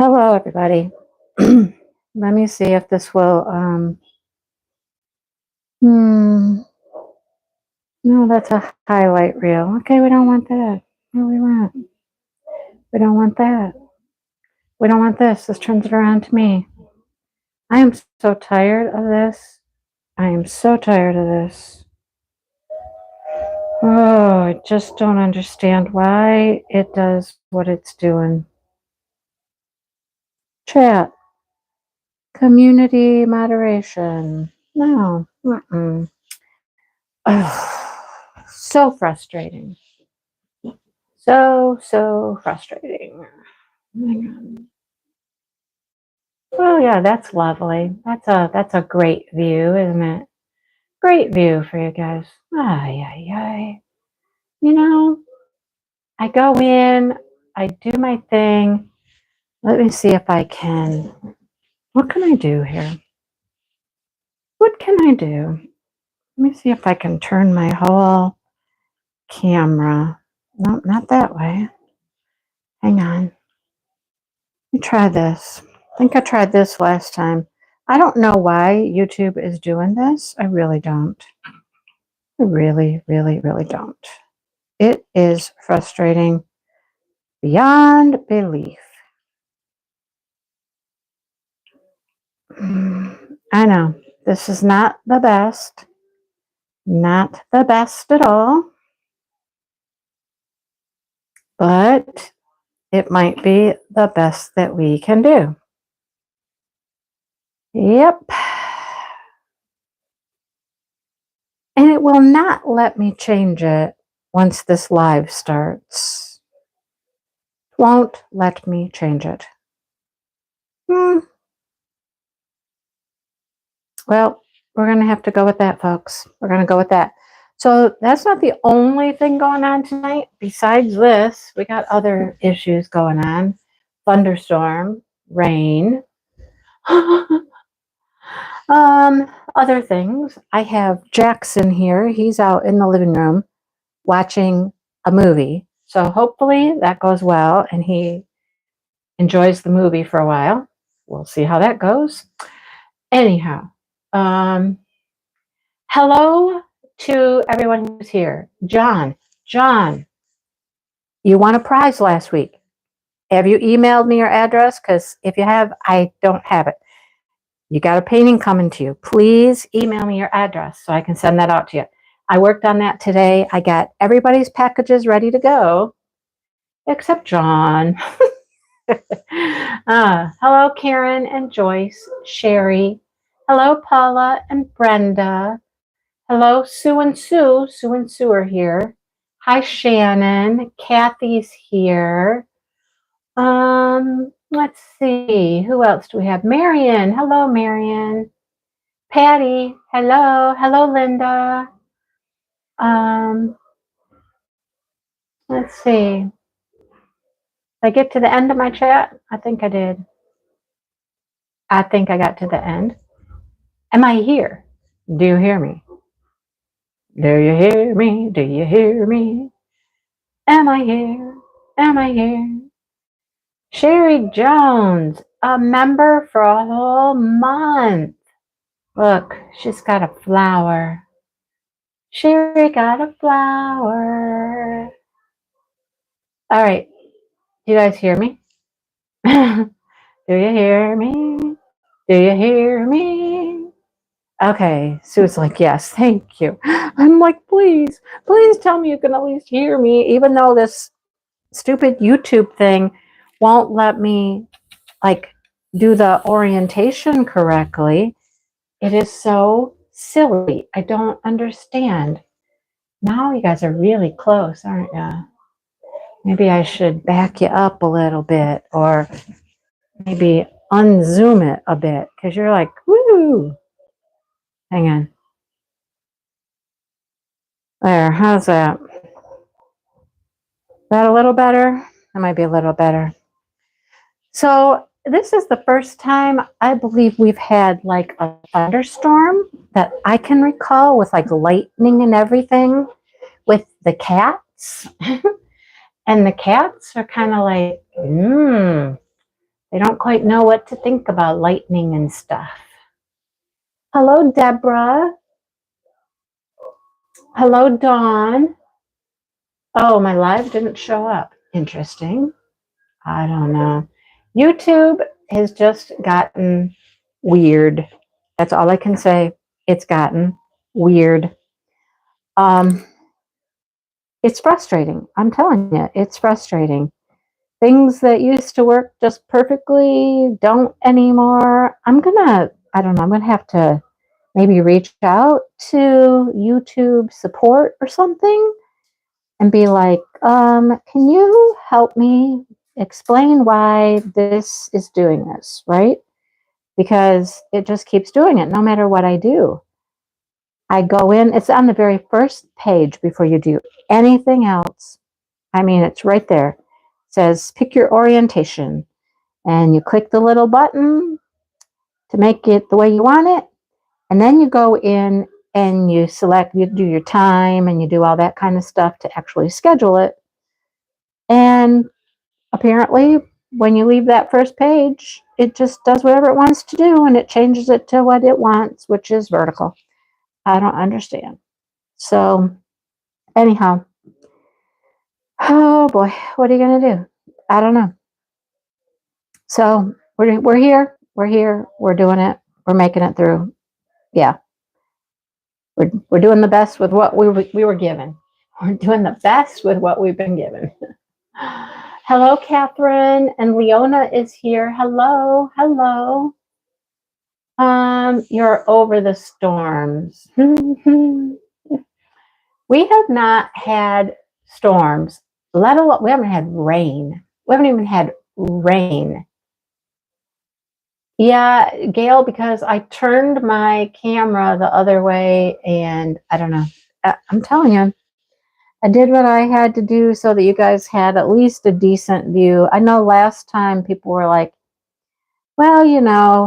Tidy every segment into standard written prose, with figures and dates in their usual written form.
Hello, everybody. Let me see if this will. Hmm. No, that's a highlight reel. Okay, we don't want that. What do we want? We don't want that. We don't want this. This turns it around to me. I am so tired of this. I am so tired of this. Oh, I just don't understand why it does what it's doing. Chat. Community moderation. No. So frustrating. So frustrating. Oh yeah, that's lovely. That's a great view, isn't it? Great view for you guys. Ay, ay, ay. You know, I go in, I do my thing. Let me see if I can. What can I do here? What can I do? Let me see if I can turn my whole camera. No, not that way. Hang on. Let me try this. I think I tried this last time. I don't know why YouTube is doing this. I really don't. I really don't. It is frustrating beyond belief. I know. This is not the best. Not the best at all. But it might be the best that we can do. Yep. And it will not let me change it once this live starts. Won't let me change it. Well, we're going to have to go with that, folks. We're going to go with that. So that's not the only thing going on tonight. Besides this, we got other issues going on. Thunderstorm, rain, other things. I have Jackson here. He's out in the living room watching a movie. So hopefully that goes well and he enjoys the movie for a while. We'll see how that goes. Anyhow, hello to everyone who's here. John, you won a prize last week. Have you emailed me your address? Because if you have, I don't have it. You got a painting coming to you. Please email me your address so I can send that out to you. I worked on that today. I got everybody's packages ready to go, except John. Hello, Karen and Joyce, Sherry. Hello, Paula and Brenda. Hello, Sue and Sue. Sue and Sue are here. Hi, Shannon. Kathy's here. Let's see. Who else do we have? Marion. Hello, Marion. Patty. Hello. Hello, Linda. Let's see. Did I get to the end of my chat? I think I did. I think I got to the end. Am I here? Do you hear me? Do you hear me? Do you hear me? Am I here? Am I here? Sherry Jones, a member for a whole month. Look, she's got a flower. Sherry got a flower. All right. Do you guys hear me? Do you hear me? Do you hear me? Okay. Sue's like, yes, thank you. I'm like, please tell me you can at least hear me, even though this stupid YouTube thing won't let me do the orientation correctly. It is so silly. I don't understand. Now you guys are really close, aren't you? Maybe I should back you up a little bit or maybe unzoom it a bit because you're like, woo. Hang on. There, how's that? Is that a little better? That might be a little better. So this is the first time I believe we've had like a thunderstorm that I can recall with like lightning and everything with the cats. And the cats are kind of like, They don't quite know what to think about lightning and stuff. Hello, Deborah. Hello, Dawn. Oh, my live didn't show up. Interesting. I don't know. YouTube has just gotten weird. That's all I can say. It's gotten weird. Um, it's frustrating. I'm telling you, it's frustrating. Things that used to work just perfectly don't anymore. I don't know, I'm gonna have to maybe reach out to YouTube support or something and be like, can you help me explain why this is doing this, right? Because it just keeps doing it no matter what I do. I go in, it's on the very first page before you do anything else. I mean, it's right there. It says pick your orientation, and you click the little button to make it the way you want it. And then you go in and you select, you do your time and you do all that kind of stuff to actually schedule it. And apparently, when you leave that first page, it just does whatever it wants to do and it changes it to what it wants, which is vertical. I don't understand. So, anyhow, oh boy, what are you going to do? I don't know. So, we're here. We're here. We're doing it. We're making it through. Yeah. We're doing the best with what we were given. We're doing the best with what we've been given. Hello, Catherine, and Leona is here. Hello, hello. You're over the storms. We have not had storms, let alone we haven't had rain. We haven't even had rain. Yeah, Gail, because I turned my camera the other way and I don't know. I'm telling you, I did what I had to do so that you guys had at least a decent view. I know last time people were like, well,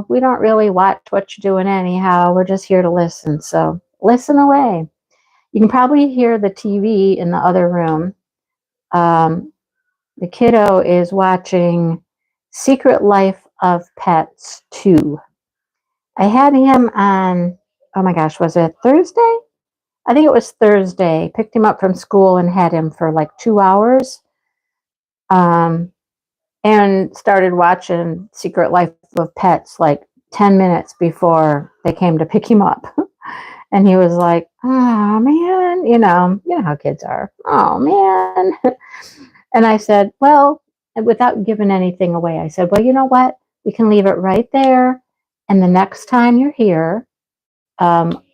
we don't really watch what you're doing anyhow. We're just here to listen. So listen away. You can probably hear the TV in the other room. The kiddo is watching Secret Life of Pets 2. I had him on, oh my gosh, was it Thursday? I think it was Thursday. Picked him up from school and had him for like 2 hours. And started watching Secret Life of Pets like 10 minutes before they came to pick him up. And he was like, oh man, you know how kids are. Oh man. And I said, well, without giving anything away, I said, well, you know what? We can leave it right there. And the next time you're here,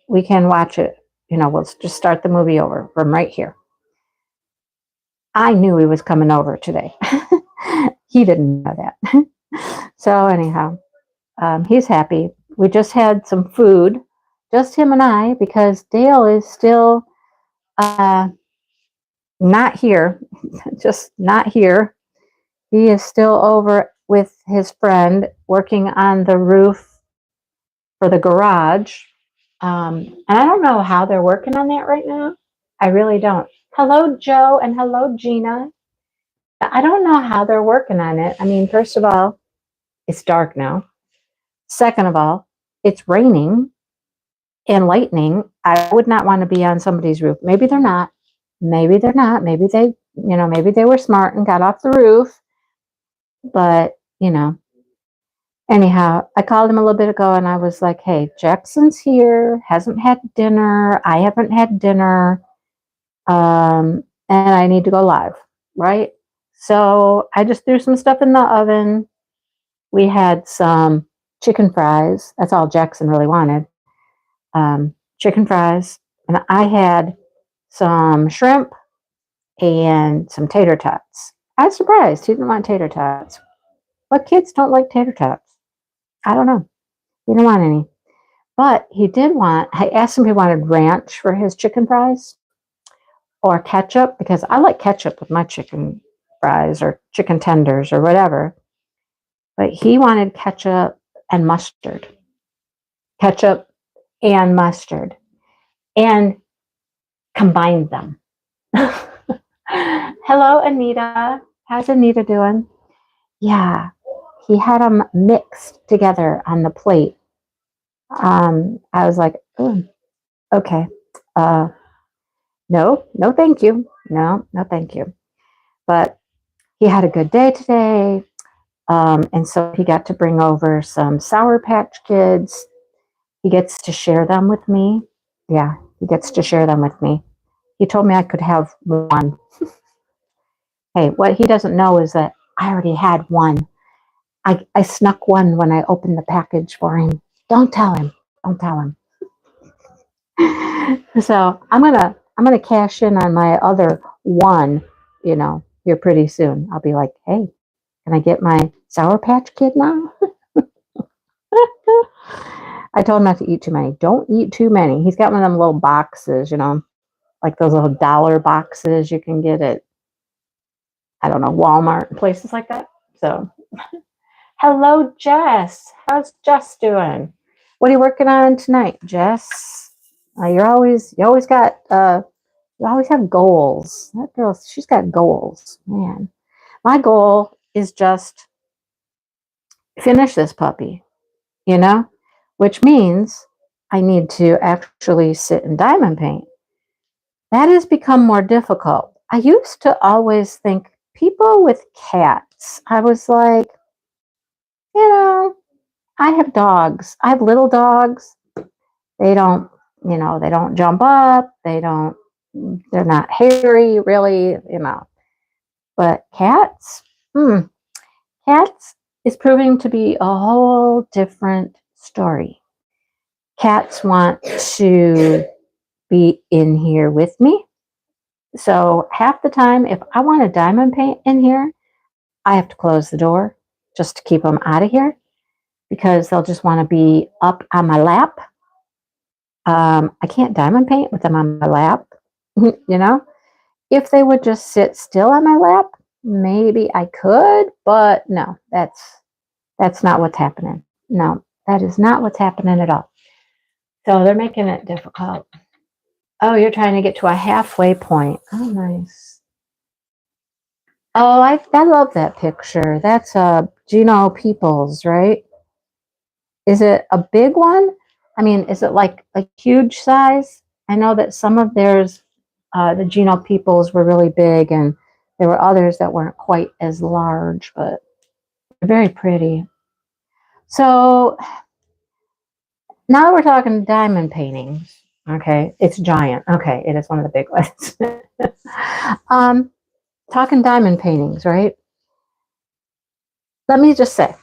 we can watch it. We'll just start the movie over from right here. I knew he was coming over today. He didn't know that. So anyhow, he's happy. We just had some food, just him and I, because Dale is still not here, just not here. He is still over with his friend working on the roof for the garage. And I don't know how they're working on that right now. I really don't. Hello, Joe, and hello, Gina. I don't know how they're working on it. I mean, first of all, it's dark now. Second of all, it's raining and lightning. I would not want to be on somebody's roof. Maybe they're not. Maybe they're not. Maybe maybe they were smart and got off the roof. But, anyhow, I called him a little bit ago and I was like, hey, Jackson's here, hasn't had dinner. I haven't had dinner. And I need to go live, right? So I just threw some stuff in the oven. We had some chicken fries. That's all Jackson really wanted. Chicken fries. And I had some shrimp and some tater tots. I was surprised he didn't want tater tots. What kids don't like tater tots? I don't know. He didn't want any. But he did I asked him if he wanted ranch for his chicken fries or ketchup, because I like ketchup with my chicken fries or chicken tenders or whatever. But he wanted ketchup and mustard. Ketchup and mustard. And combined them. Hello, Anita. How's Anita doing? Yeah. he had them mixed together on the plate. I was like, oh, okay. Uh, no, no, thank you. No, no, thank you. But he had a good day today. And so he got to bring over some Sour Patch Kids. He gets to share them with me. Yeah, he gets to share them with me. He told me I could have one. Hey, what he doesn't know is that I already had one. I snuck one when I opened the package for him. Don't tell him. Don't tell him. So I'm gonna cash in on my other one, here pretty soon. I'll be like, hey, can I get my Sour Patch Kid now? I told him not to eat too many. Don't eat too many. He's got one of them little boxes, like those little dollar boxes you can get at, I don't know, Walmart and places like that. So, hello, Jess. How's Jess doing? What are you working on tonight, Jess? You always have goals. That girl, she's got goals, man. My goal is just finish this puppy, you know, which means I need to actually sit and diamond paint. That has become more difficult. I used to always think people with cats, I was like, you know, I have dogs. I have little dogs. They don't, they don't jump up. They're not hairy, really, But cats, cats is proving to be a whole different story. Cats want to be in here with me. So half the time, if I want to diamond paint in here, I have to close the door just to keep them out of here because they'll just want to be up on my lap. I can't diamond paint with them on my lap, If they would just sit still on my lap, maybe I could, but no, that's not what's happening. No, that is not what's happening at all. So they're making it difficult. Oh, you're trying to get to a halfway point. Oh, nice. Oh, I love that picture. That's Gino Peoples, right? Is it a big one? I mean, is it like a huge size? I know that some of theirs, the Gino Peoples were really big, and there were others that weren't quite as large, but very pretty. So now that we're talking diamond paintings, okay, it's giant. Okay, it is one of the big ones. Talking diamond paintings, right? Let me just say,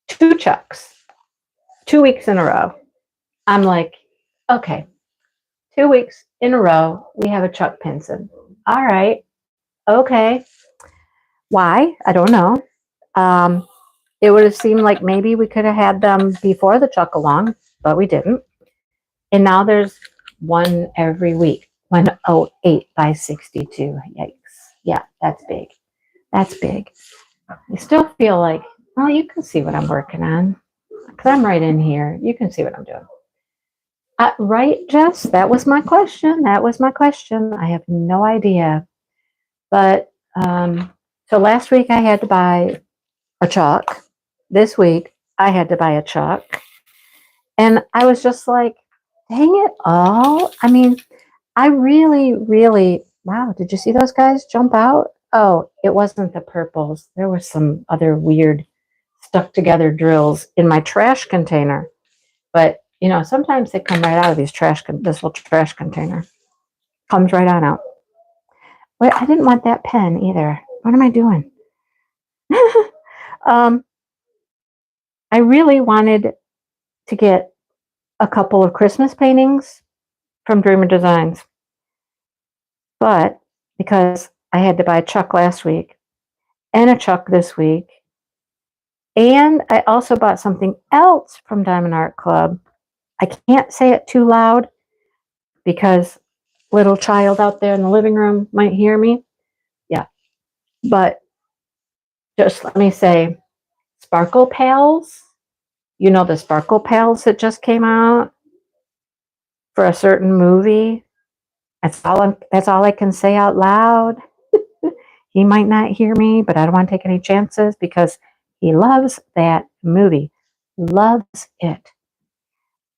2 chucks, 2 weeks in a row. I'm like, okay, 2 weeks in a row, we have a Chuck Pinson. All right, okay. Why? I don't know. It would have seemed like maybe we could have had them before the Chuck along, but we didn't. And now there's one every week. 108 by 62. Yikes. Yeah, that's big. That's big. I still feel like, well, you can see what I'm working on. Because I'm right in here. You can see what I'm doing. Right, Jess? That was my question. That was my question. I have no idea. But so last week I had to buy a chalk. This week I had to buy a chalk. And I was just like, dang it all. I mean, I really, really, wow, did you see those guys jump out? Oh, it wasn't the purples. There were some other weird stuck together drills in my trash container. But, sometimes they come right out of this little trash container. Comes right on out. Wait, I didn't want that pen either. What am I doing? I really wanted to get a couple of Christmas paintings from Dreamer Designs. But because I had to buy a Chuck last week and a Chuck this week, and I also bought something else from Diamond Art Club. I can't say it too loud because little child out there in the living room might hear me. Yeah. But just let me say, Sparkle Pals. You know the Sparkle Pals that just came out for a certain movie? That's all I can say out loud. he might not hear me, but I don't want to take any chances because he loves that movie. Loves it.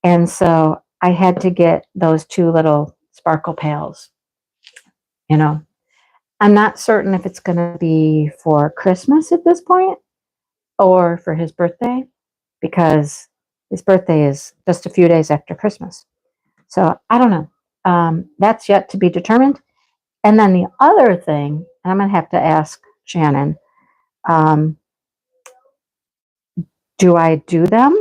And so I had to get those two little sparkle pails. You know, I'm not certain if it's going to be for Christmas at this point or for his birthday because his birthday is just a few days after Christmas. So I don't know. That's yet to be determined. And then the other thing, and I'm going to have to ask Shannon, um, do I do them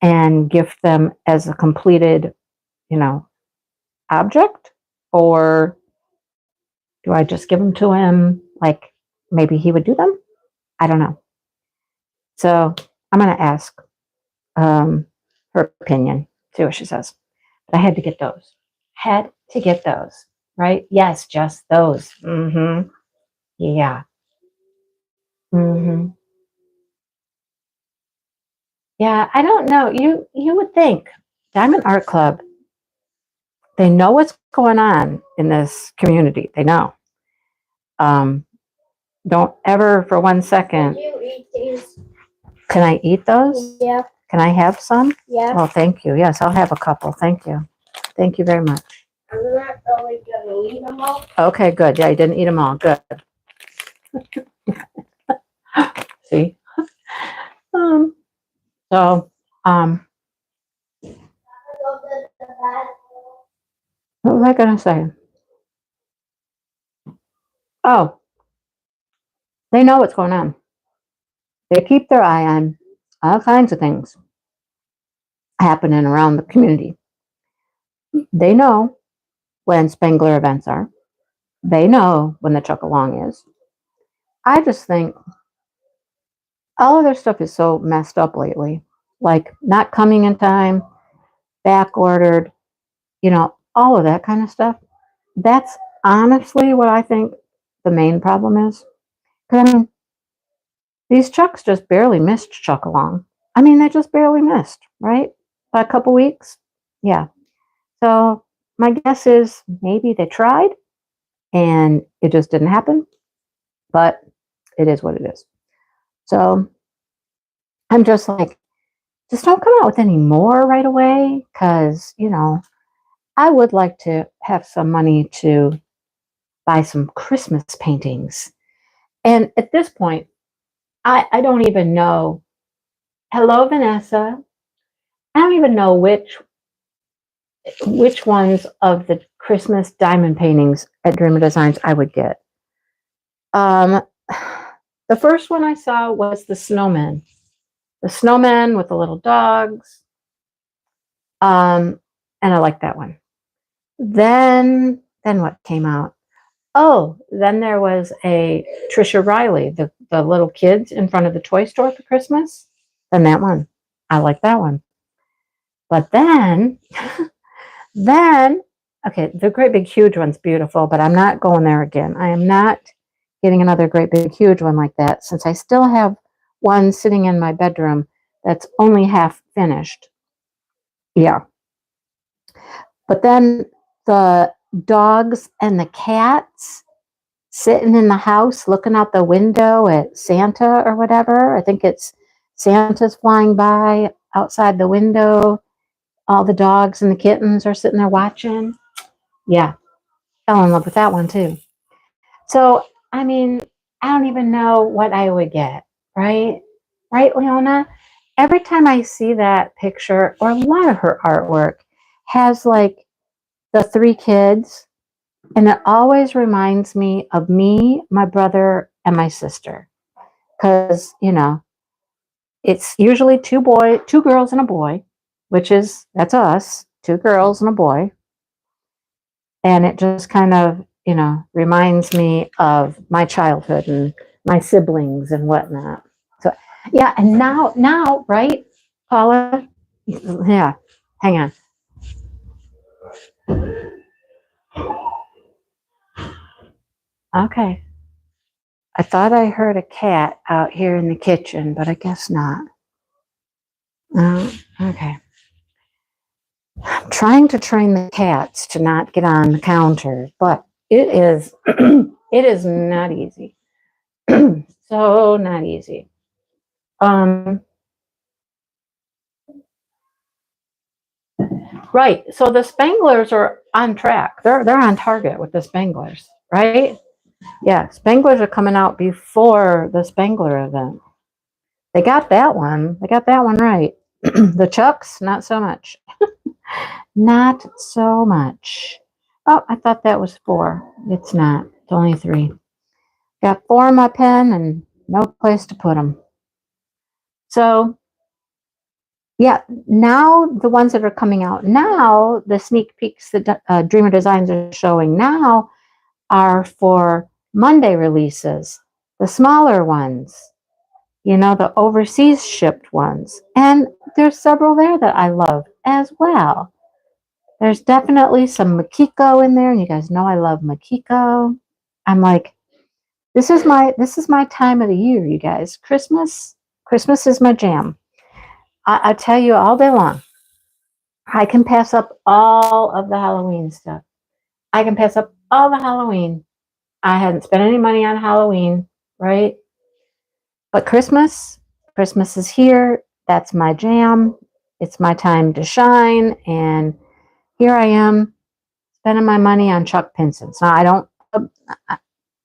and gift them as a completed, you know, object? Or do I just give them to him like maybe he would do them? I don't know. So I'm going to ask her opinion, see what she says. But I had to get those. Had to get those, right? Yes, just those. Mm-hmm. Yeah. Mm-hmm. Yeah, I don't know. You would think Diamond Art Club, they know what's going on in this community. They know. Um, don't ever for 1 second. You eat these. Can I eat those? Yeah. Can I have some? Yeah. Well, thank you. Yes, I'll have a couple. Thank you. Thank you very much. I'm not really gonna eat them all. Okay, good. Yeah, you didn't eat them all. Good. See? Um, so, what was I going to say? Oh, they know what's going on. They keep their eye on all kinds of things happening around the community. They know when Spengler events are. They know when the Chuck Along is. I just think all of their stuff is so messed up lately. Like not coming in time, back ordered, all of that kind of stuff. That's honestly what I think the main problem is. Because I mean, these Chucks just barely missed Chuck Along. I mean, they just barely missed, right? By a couple weeks. Yeah. So my guess is maybe they tried and it just didn't happen. But it is what it is. So I'm just like, just don't come out with any more right away because, I would like to have some money to buy some Christmas paintings. And at this point, I don't even know. Hello, Vanessa. I don't even know which ones of the Christmas diamond paintings at Dreamer Designs I would get. The first one I saw was the snowman. The snowman with the little dogs. And I like that one. Then what came out? Oh, then there was a Trisha Riley, the little kids in front of the toy store for Christmas. Then that one. I like that one. But then, okay, the great big huge one's beautiful, but I'm not going there again. I am not getting another great big huge one like that since I still have one sitting in my bedroom that's only half finished. Yeah. But then the dogs and the cats sitting in the house looking out the window at Santa or whatever. I think it's Santa's flying by outside the window. All the dogs and the kittens are sitting there watching. Yeah, fell in love with that one too. So, I mean, I don't even know what I would get, right? Right, Leona? Every time I see that picture, or a lot of her artwork has like the three kids, and it always reminds me of me, my brother, and my sister. Because, it's usually two girls and a boy, that's us, two girls and a boy. And it just kind of, reminds me of my childhood and my siblings and whatnot. So, yeah, and now, right, Paula? Yeah, hang on. Okay. I thought I heard a cat out here in the kitchen, but I guess not. Okay. I'm trying to train the cats to not get on the counter, but it is It is not easy. So not easy. Um, right. So the Spanglers are on track. They're on target with the Spanglers, right? Yeah, Spanglers are coming out before the Spangler event. They got that one. They got that one right. The Chucks, not so much. Not so much. Oh, I thought that was four. It's not. It's only three. Got four in my pen and no place to put them. So, yeah, now the ones that are coming out now, the sneak peeks that Dreamer Designs are showing now are for Monday releases, the smaller ones, the overseas shipped ones. And there's several there that I love as well. There's definitely some Makiko in there, and you guys know I love Makiko. I'm like, this is my time of the year, you guys. Christmas is my jam. I tell you all day long. I can pass up all of the Halloween stuff. I can pass up all the Halloween. I hadn't spent any money on Halloween, right? But Christmas is here. That's my jam. It's my time to shine. And here I am spending my money on Chuck Pinsons. Now,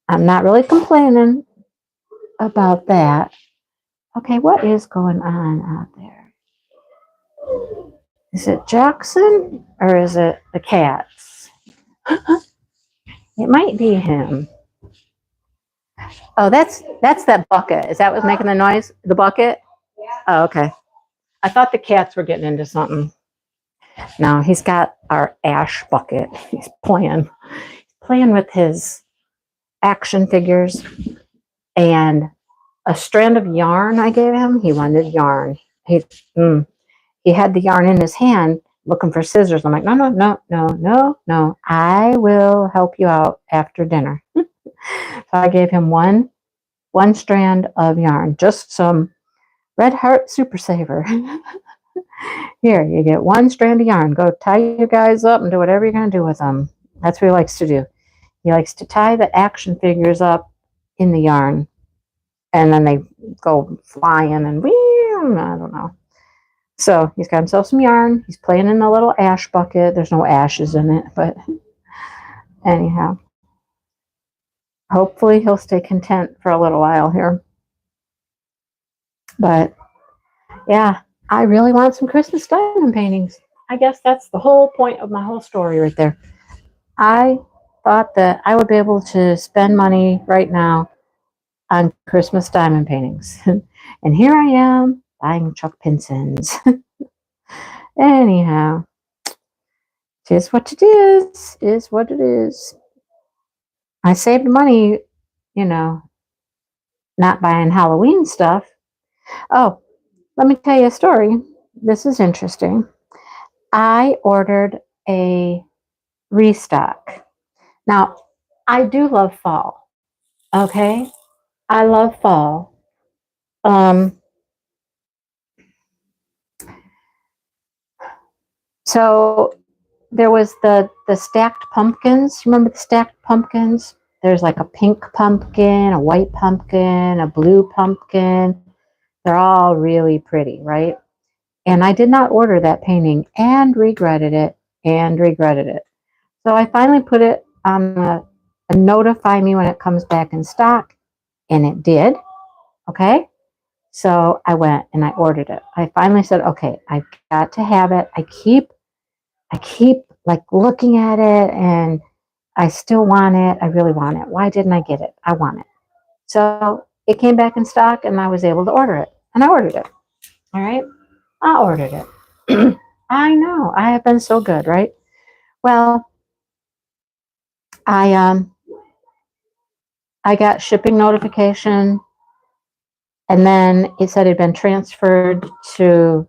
I'm not really complaining about that. Okay, what is going on out there? Is it Jackson or is it the cats? It might be him. Oh, that's that bucket. Is that what's making the noise? The bucket? Oh, okay. I thought the cats were getting into something. No, he's got our ash bucket. He's playing with his action figures and a strand of yarn I gave him. He wanted yarn. He had the yarn in his hand looking for scissors. I'm like, no, no, no, no, no, no. I will help you out after dinner. So I gave him one strand of yarn, just some Red Heart Super Saver. Here, you get one strand of yarn. Go tie your guys up and do whatever you're going to do with them. That's what he likes to do. He likes to tie the action figures up in the yarn, and then they go flying and I don't know. So he's got himself some yarn. He's playing in the little ash bucket. There's no ashes in it, but anyhow, hopefully he'll stay content for a little while here. But yeah, I really want some Christmas diamond paintings. I guess that's the whole point of my whole story right there. I thought that I would be able to spend money right now on Christmas diamond paintings. And here I am buying Chuck Pinsons. Anyhow, just what it is what it is. I saved money, not buying Halloween stuff. Oh, let me tell you a story. This is interesting. I ordered a restock. Now, I do love fall. Okay? I love fall. So there was the stacked pumpkins. Remember the stacked pumpkins? There's like a pink pumpkin, a white pumpkin, a blue pumpkin. They're all really pretty, right? And I did not order that painting and regretted it and regretted it. So I finally put it on a notify me when it comes back in stock, and it did. Okay. So I went and I ordered it. I finally said, okay, I've got to have it. I keep like looking at it and I still want it. I really want it. Why didn't I get it? I want it. So it came back in stock and I was able to order it. And I ordered it. All right. I ordered it. I know. I have been so good, right? Well, I got shipping notification and then it said it had been transferred to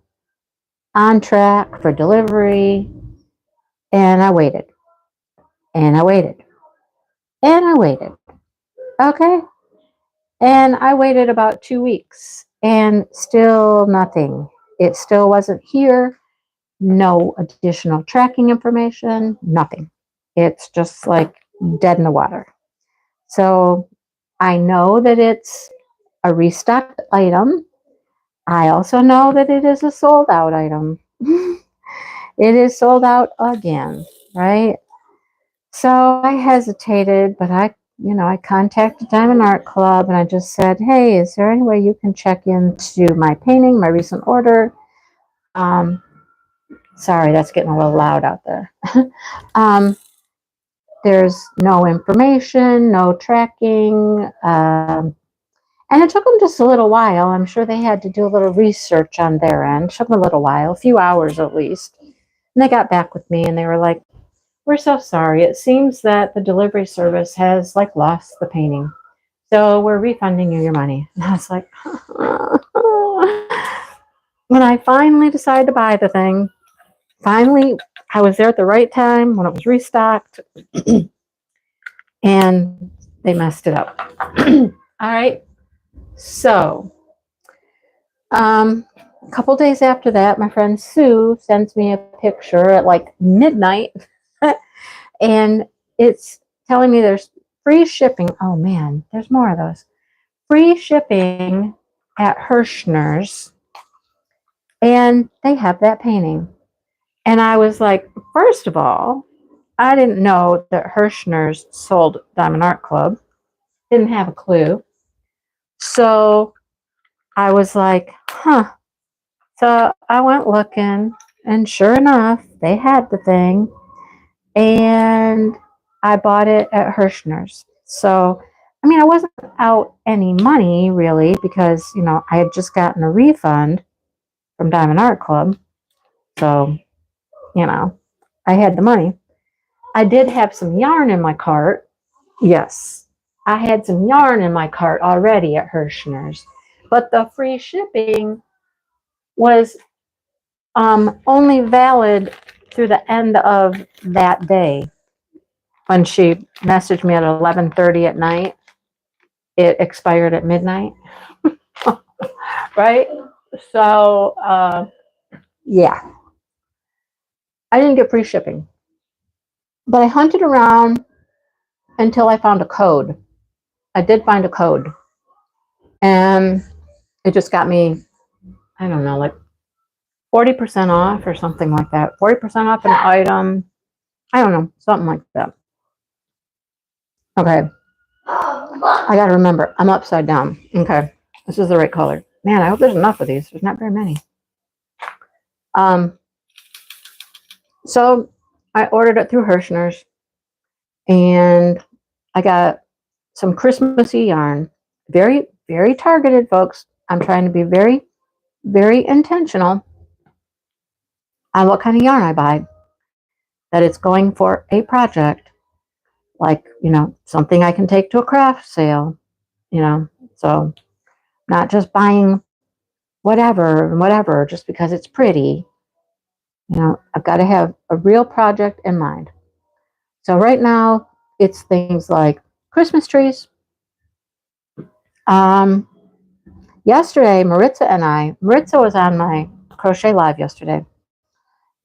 on track for delivery. And I waited. And I waited. And I waited. Okay. And I waited about 2 weeks and still nothing. It still wasn't here. No additional tracking information, nothing. It's just like dead in the water. So I know that it's a restocked item. I also know that it is a sold out item. It is sold out again, right? So I hesitated, but I contacted Diamond Art Club and I just said, hey, is there any way you can check into my painting, my recent order? Um, Sorry, that's getting a little loud out there. um, there's no information, no tracking. And it took them just a little while. I'm sure they had to do a little research on their end. It took them a little while, a few hours at least. And they got back with me and they were like, we're so sorry. It seems that the delivery service has lost the painting. So we're refunding you your money. And I was like, when I finally decided to buy the thing, finally, I was there at the right time when it was restocked and they messed it up. All right. So, a couple days after that, my friend Sue sends me a picture at midnight and it's telling me there's free shipping. Oh man, there's more of those. Free shipping at Hirschner's, and they have that painting. And I was like, first of all, I didn't know that Hirschner's sold Diamond Art Club. Didn't have a clue. So I was like, huh. So I went looking, and sure enough, they had the thing. And I bought it at Hirschner's. So, I wasn't out any money really because, I had just gotten a refund from Diamond Art Club. So, I had the money. I did have some yarn in my cart. Yes, I had some yarn in my cart already at Hirschner's. But the free shipping was only valid through the end of that day. When she messaged me at 11:30 at night, it expired at midnight. Right? So, yeah, I didn't get free shipping. But I hunted around until I found a code. I did find a code. And it just got me, I don't know, 40% off or something like that. 40% off an item. I don't know, something like that. Okay. I got to remember, I'm upside down. Okay. This is the right color. Man, I hope there's enough of these. There's not very many. So I ordered it through Hirschner's and I got some Christmassy yarn. Very, very targeted, folks. I'm trying to be very, very intentional on what kind of yarn I buy. That it's going for a project, something I can take to a craft sale, So not just buying whatever, just because it's pretty. I've got to have a real project in mind. So right now, it's things like Christmas trees. Um, Yesterday, Maritza was on my crochet live yesterday,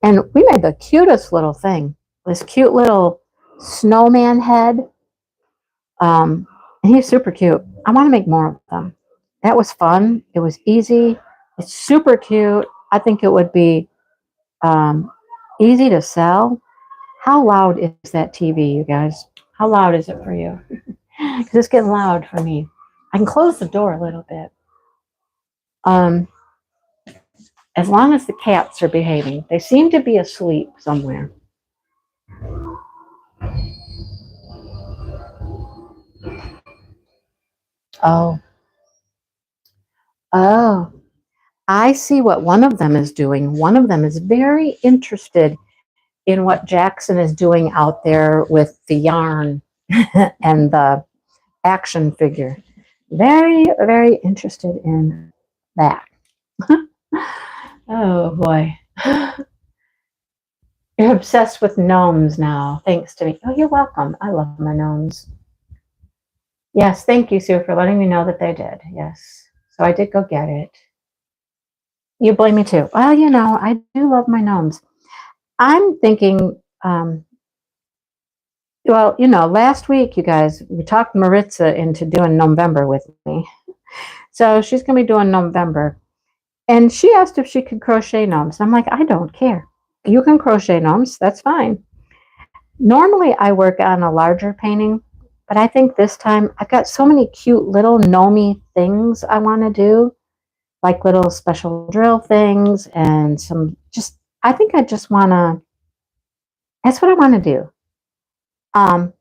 and we made the cutest little thing. This cute little snowman head. And he's super cute. I want to make more of them. That was fun. It was easy. It's super cute. I think it would be easy to sell. How loud is that TV, you guys? How loud is it for you? Because it's getting loud for me. I can close the door a little bit. As long as the cats are behaving. They seem to be asleep somewhere. Oh. Oh. I see what one of them is doing. One of them is very interested in what Jackson is doing out there with the yarn and the action figure. Very, very interested in that. Oh boy. You're obsessed with gnomes now, thanks to me. Oh, you're welcome. I love my gnomes. Yes, thank you, Sue, for letting me know that they did. Yes. So I did go get it. You blame me too. Well, I do love my gnomes. I'm thinking Well, last week, you guys, we talked Maritza into doing November with me. So she's going to be doing November. And she asked if she could crochet gnomes. I'm like, I don't care. You can crochet gnomes. That's fine. Normally, I work on a larger painting, but I think this time I've got so many cute little gnomey things I want to do, like little special drill things and I think I just want to, that's what I want to do. Um,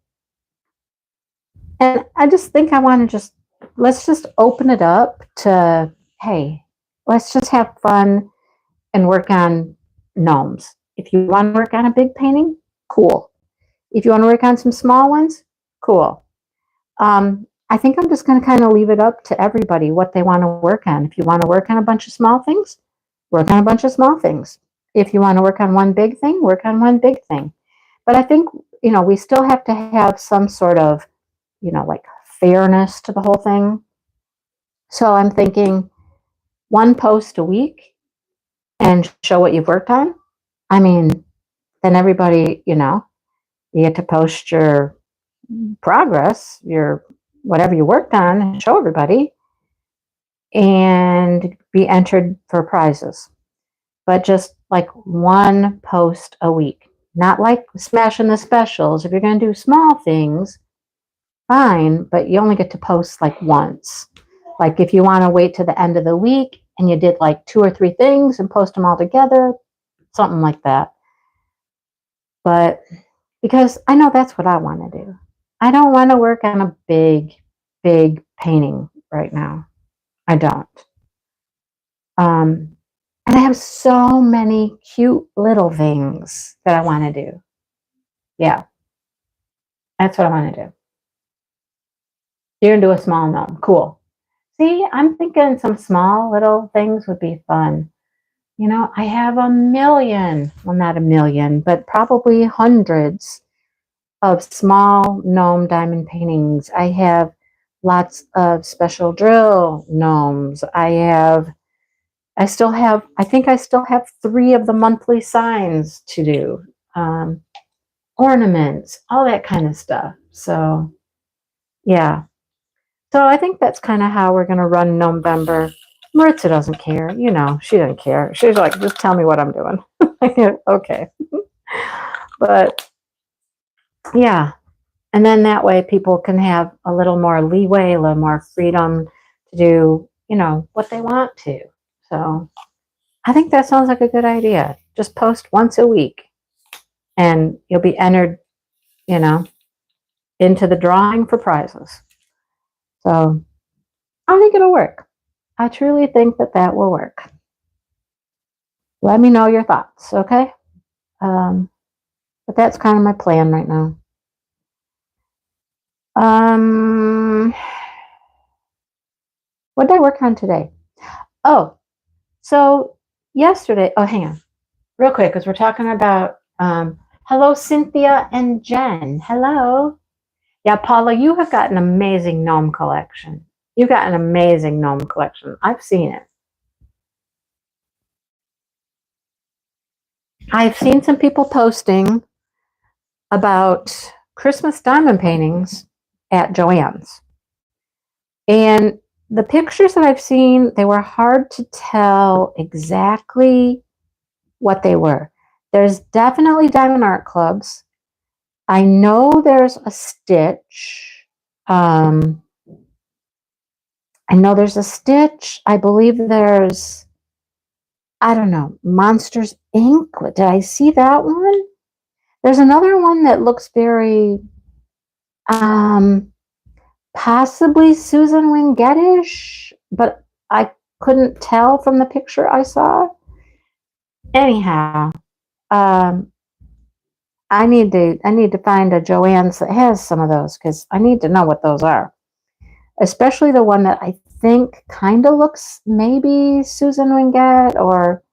and I just think I want to let's just open it up to, hey, let's just have fun and work on gnomes. If you want to work on a big painting, cool. If you want to work on some small ones, cool. I think I'm just going to kind of leave it up to everybody what they want to work on. If you want to work on a bunch of small things, work on a bunch of small things. If you want to work on one big thing, work on one big thing. But I think, we still have to have some sort of, like fairness to the whole thing. So I'm thinking one post a week and show what you've worked on. I mean, then everybody, you get to post your progress, your whatever you worked on, show everybody, and be entered for prizes. But just like one post a week, not like smashing the specials. If you're going to do small things, fine, but you only get to post like once. Like if you want to wait to the end of the week and you did like 2 or 3 things and post them all together, something like that. But because I know that's what I want to do. I don't want to work on a big, big painting right now. I don't. And I have so many cute little things that I want to do. Yeah, that's what I want to do. You're going to do a small gnome. Cool. See, I'm thinking some small little things would be fun. I have a million, well, not a million, but probably hundreds of small gnome diamond paintings. I have lots of special drill gnomes. I think I still have 3 of the monthly signs to do, ornaments, all that kind of stuff. So, yeah. So I think that's kind of how we're going to run November. Maritza doesn't care. She doesn't care. She's like, just tell me what I'm doing. Okay. But, yeah. And then that way people can have a little more leeway, a little more freedom to do, what they want to. So I think that sounds like a good idea. Just post once a week and you'll be entered, into the drawing for prizes. So I think it'll work. I truly think that will work. Let me know your thoughts, okay? But that's kind of my plan right now. What did I work on today? Oh, so yesterday, hang on, real quick, because we're talking about, hello, Cynthia and Jen. Hello. Yeah, Paula, you have got an amazing gnome collection. You've got an amazing gnome collection. I've seen it. I've seen some people posting about Christmas diamond paintings at Joann's. And the pictures that I've seen, they were hard to tell exactly what they were. There's definitely diamond art clubs. I know there's a Stitch. I know there's a Stitch. I believe there's, I don't know, Monsters Inc. Did I see that one? There's another one that looks very, possibly Susan Wingett-ish, but I couldn't tell from the picture I saw. Anyhow, I need to find a Joann's that has some of those because I need to know what those are. Especially the one that I think kind of looks maybe Susan Wingett or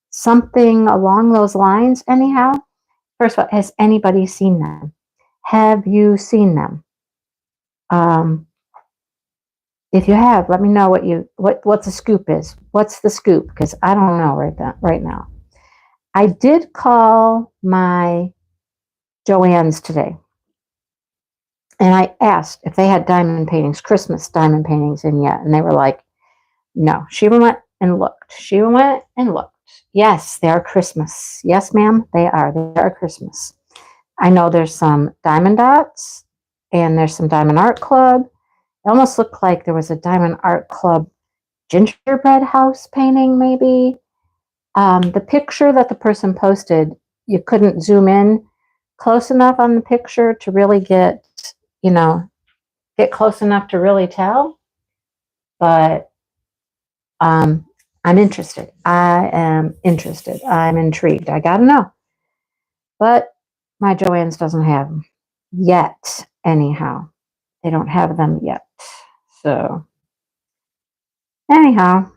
something along those lines. Anyhow, first of all, has anybody seen them? Have you seen them? If you have, let me know what the scoop is. What's the scoop? Because I don't know right now. I did call my Joann's today And I asked if they had diamond paintings, Christmas diamond paintings in yet. And they were like, no. She went and looked. She went and looked. Yes, they are Christmas. Yes, ma'am, they are. They are Christmas. I know there's some diamond dots and there's some diamond art club. It almost looked like there was a diamond art club gingerbread house painting, maybe. The picture that the person posted, you couldn't zoom in close enough on the picture to really get close enough to really tell. But I'm interested. I am interested. I'm intrigued. I gotta know. But my Joann's doesn't have them yet, anyhow. They don't have them yet. So, anyhow,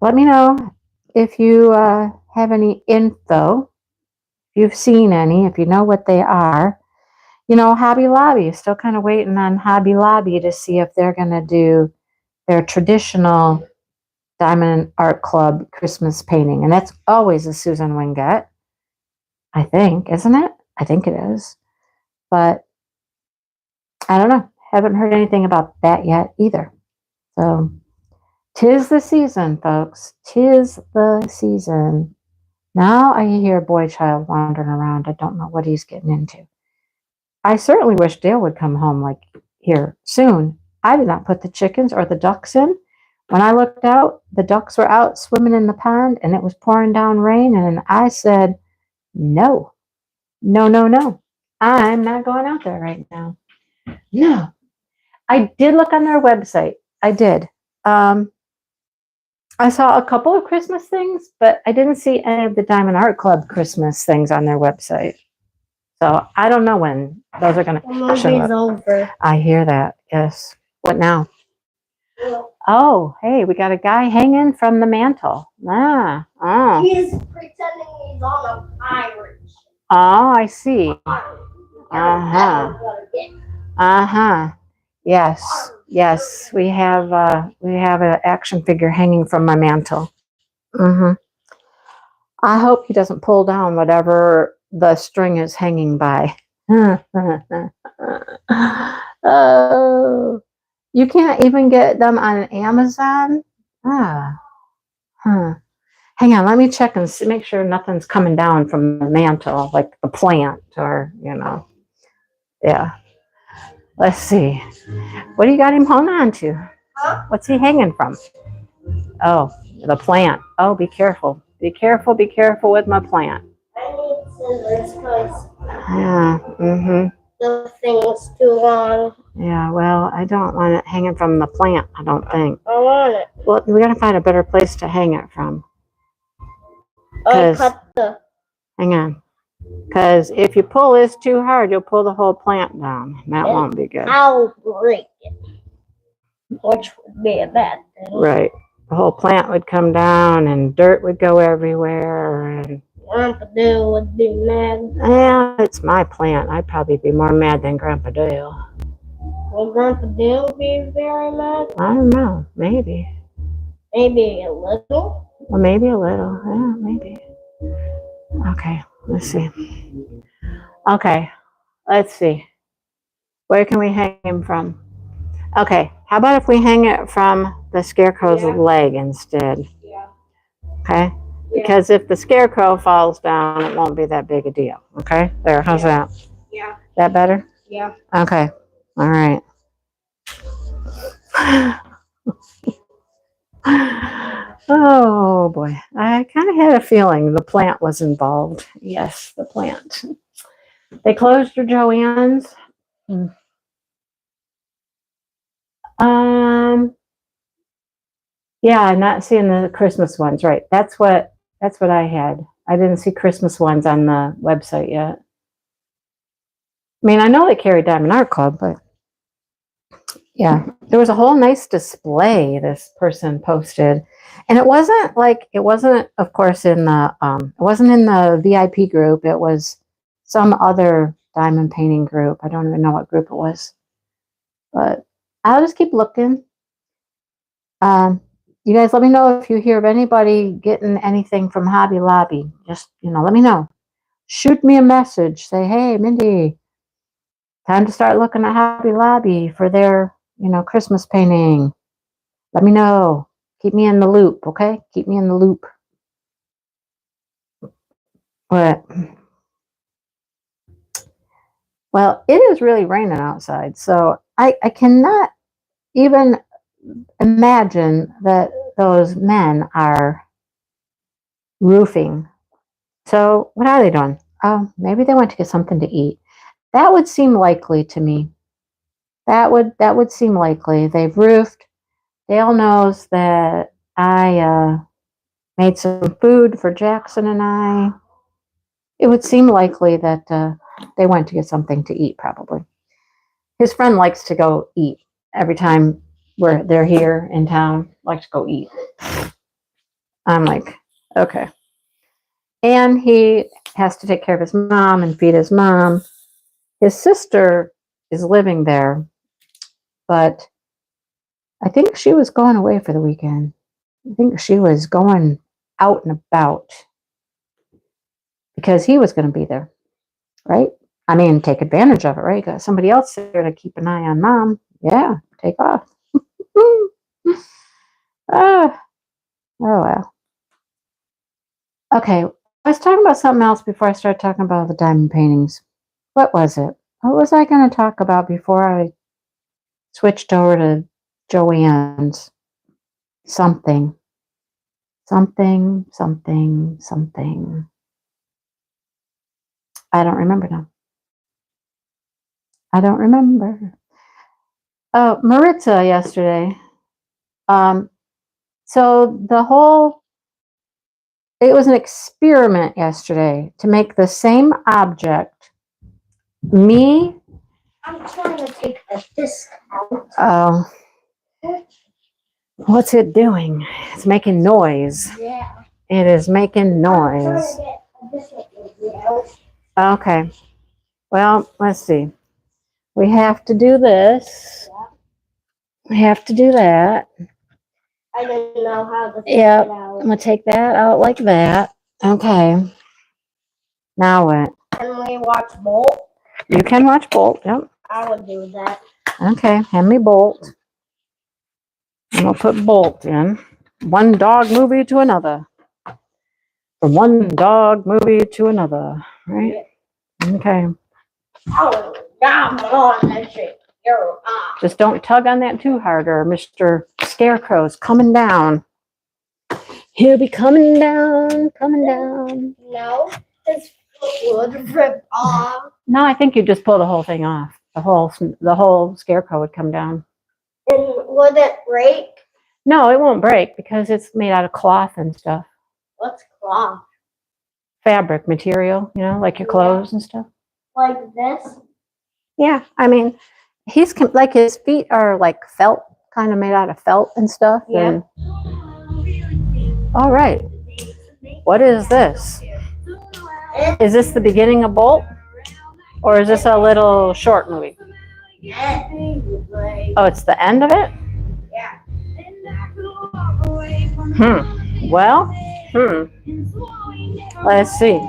let me know if you have any info, if you've seen any, if you know what they are. Hobby Lobby is still kind of waiting on Hobby Lobby to see if they're going to do their traditional Diamond Art Club Christmas painting. And that's always a Susan Wingate, I think, isn't it? I think it is. But I don't know. Haven't heard anything about that yet either. So, 'tis the season, folks. 'Tis the season. Now I hear a boy child wandering around. I don't know what he's getting into. I certainly wish Dale would come home like here soon. I did not put the chickens or the ducks in. When I looked out, the ducks were out swimming in the pond and it was pouring down rain. And I said, no, no, no, no. I'm not going out there right now. No. I did look on their website. I did. I saw a couple of Christmas things, but I didn't see any of the Diamond Art Club Christmas things on their website. So I don't know when those are going to show up. Over. I hear that. Yes. What now? Oh, hey, we got a guy hanging from the mantle. Oh. He's pretending he's on a pirate. Oh, I see. Uh-huh. Yes. We have an action figure hanging from my mantle. Mm-hmm. I hope he doesn't pull down whatever the string is hanging by. Oh, you can't even get them on Amazon? Hang on, let me check and see, make sure nothing's coming down from the mantle, like the plant or, Yeah. Let's see. What do you got him hung on to? Huh? What's he hanging from? Oh, the plant. Oh, be careful. Be careful with my plant. I need scissors because Yeah, the thing's too long. Yeah, well, I don't want it hanging from the plant, I don't think. I want it. Well, we got to find a better place to hang it from. I cut the... Hang on. Because if you pull this too hard, you'll pull the whole plant down. That won't be good. I'll break it. Which would be a bad thing. Right. The whole plant would come down and dirt would go everywhere. And Grandpa Dale would be mad. Yeah, it's my plant. I'd probably be more mad than Grandpa Dale. Will Grandpa Dale be very mad? I don't know. Maybe. Maybe a little? Well, maybe a little. Yeah, maybe. Okay, let's see. Okay, let's see. Where can we hang him from? Okay, how about if we hang it from the scarecrow's leg instead? Yeah. Okay? Because if the scarecrow falls down, it won't be that big a deal. Okay? There, how's that? Yeah. That better? Yeah. Okay. All right. Oh boy. I kind of had a feeling the plant was involved. Yes, the plant. They closed your Joann's. Yeah, I'm not seeing the Christmas ones, right? That's what I had. I didn't see Christmas ones on the website yet. I mean, I know they carry Diamond Art Club, but yeah, there was a whole nice display this person posted, and it wasn't, of course, it wasn't in the VIP group. It was some other diamond painting group. I don't even know what group it was, but I'll just keep looking. You guys let me know if you hear of anybody getting anything from Hobby Lobby. Just, let me know. Shoot me a message. Say, hey, Mindy, Time to start looking at Hobby Lobby for their, Christmas painting. Let me know. Keep me in the loop, okay? Keep me in the loop. But, well, it is really raining outside, so I cannot even imagine that those men are roofing. So what are they doing? Oh, maybe they went to get something to eat. That would seem likely to me. That would seem likely. They've roofed. Dale knows that I made some food for Jackson and I. It would seem likely that they went to get something to eat, probably. His friend likes to go eat every time they're here in town, likes to go eat. I'm like, okay. And he has to take care of his mom and feed his mom. His sister is living there, but I think she was going away for the weekend. I think she was going out and about because he was going to be there, right? I mean, take advantage of it, right? Got somebody else there to keep an eye on mom. Yeah, take off. Ah, oh, well. Okay, I was talking about something else before I started talking about the diamond paintings. What was it? What was I going to talk about before I switched over to Joanne's? Something. Something, something, something. I don't remember now. I don't remember. Oh, Maritza yesterday. So it was an experiment yesterday to make the same object. Me. I'm trying to take this out. Oh. What's it doing? It's making noise. Yeah. It is making noise. Okay. Well, let's see. We have to do this. We have to do that. I don't know how to take Yep. it out. I'm going to take that out like that. Okay. Now what? Can we watch Bolt? You can watch Bolt. Yep. I would do that. Okay. Hand me Bolt. I'm going to put Bolt in. One dog movie to another. From one dog movie to another. Right? Okay. Oh, yeah, come on, that shit. You're Just don't tug on that too hard or Mr. Scarecrow's coming down. He'll be coming down, coming down. No, his foot would rip off. No, I think you just pull the whole thing off. The whole Scarecrow would come down. And would it break? No, it won't break because it's made out of cloth and stuff. What's cloth? Fabric material, like your clothes and stuff. Like this? Yeah, I mean, he's like his feet are like felt, kind of made out of felt and stuff. Yeah. All right. What is this? Is this the beginning of Bolt? Or is this a little short movie? Oh, it's the end of it? Yeah. Well, let's see.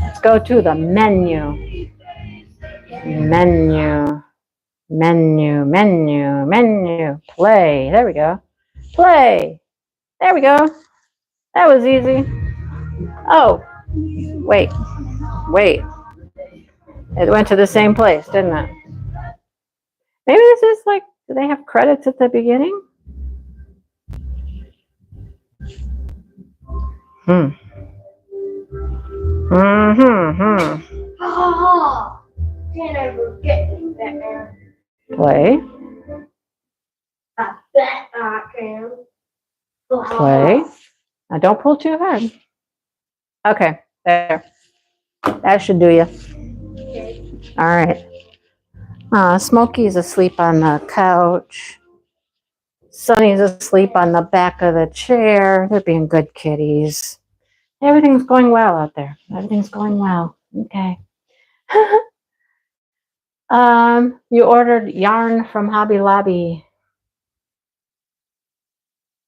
Let's go to the menu. Menu. Play. There we go. Play. There we go. That was easy. Oh, wait. It went to the same place, didn't it? Maybe this is like, do they have credits at the beginning? Oh, can't ever get there. Play. I bet I can. Play. Now don't pull too hard. Okay, there. That should do you. Okay. All right. Smokey's asleep on the couch. Sonny's asleep on the back of the chair. They're being good kitties. Everything's going well out there. Everything's going well. Okay. You ordered yarn from Hobby Lobby.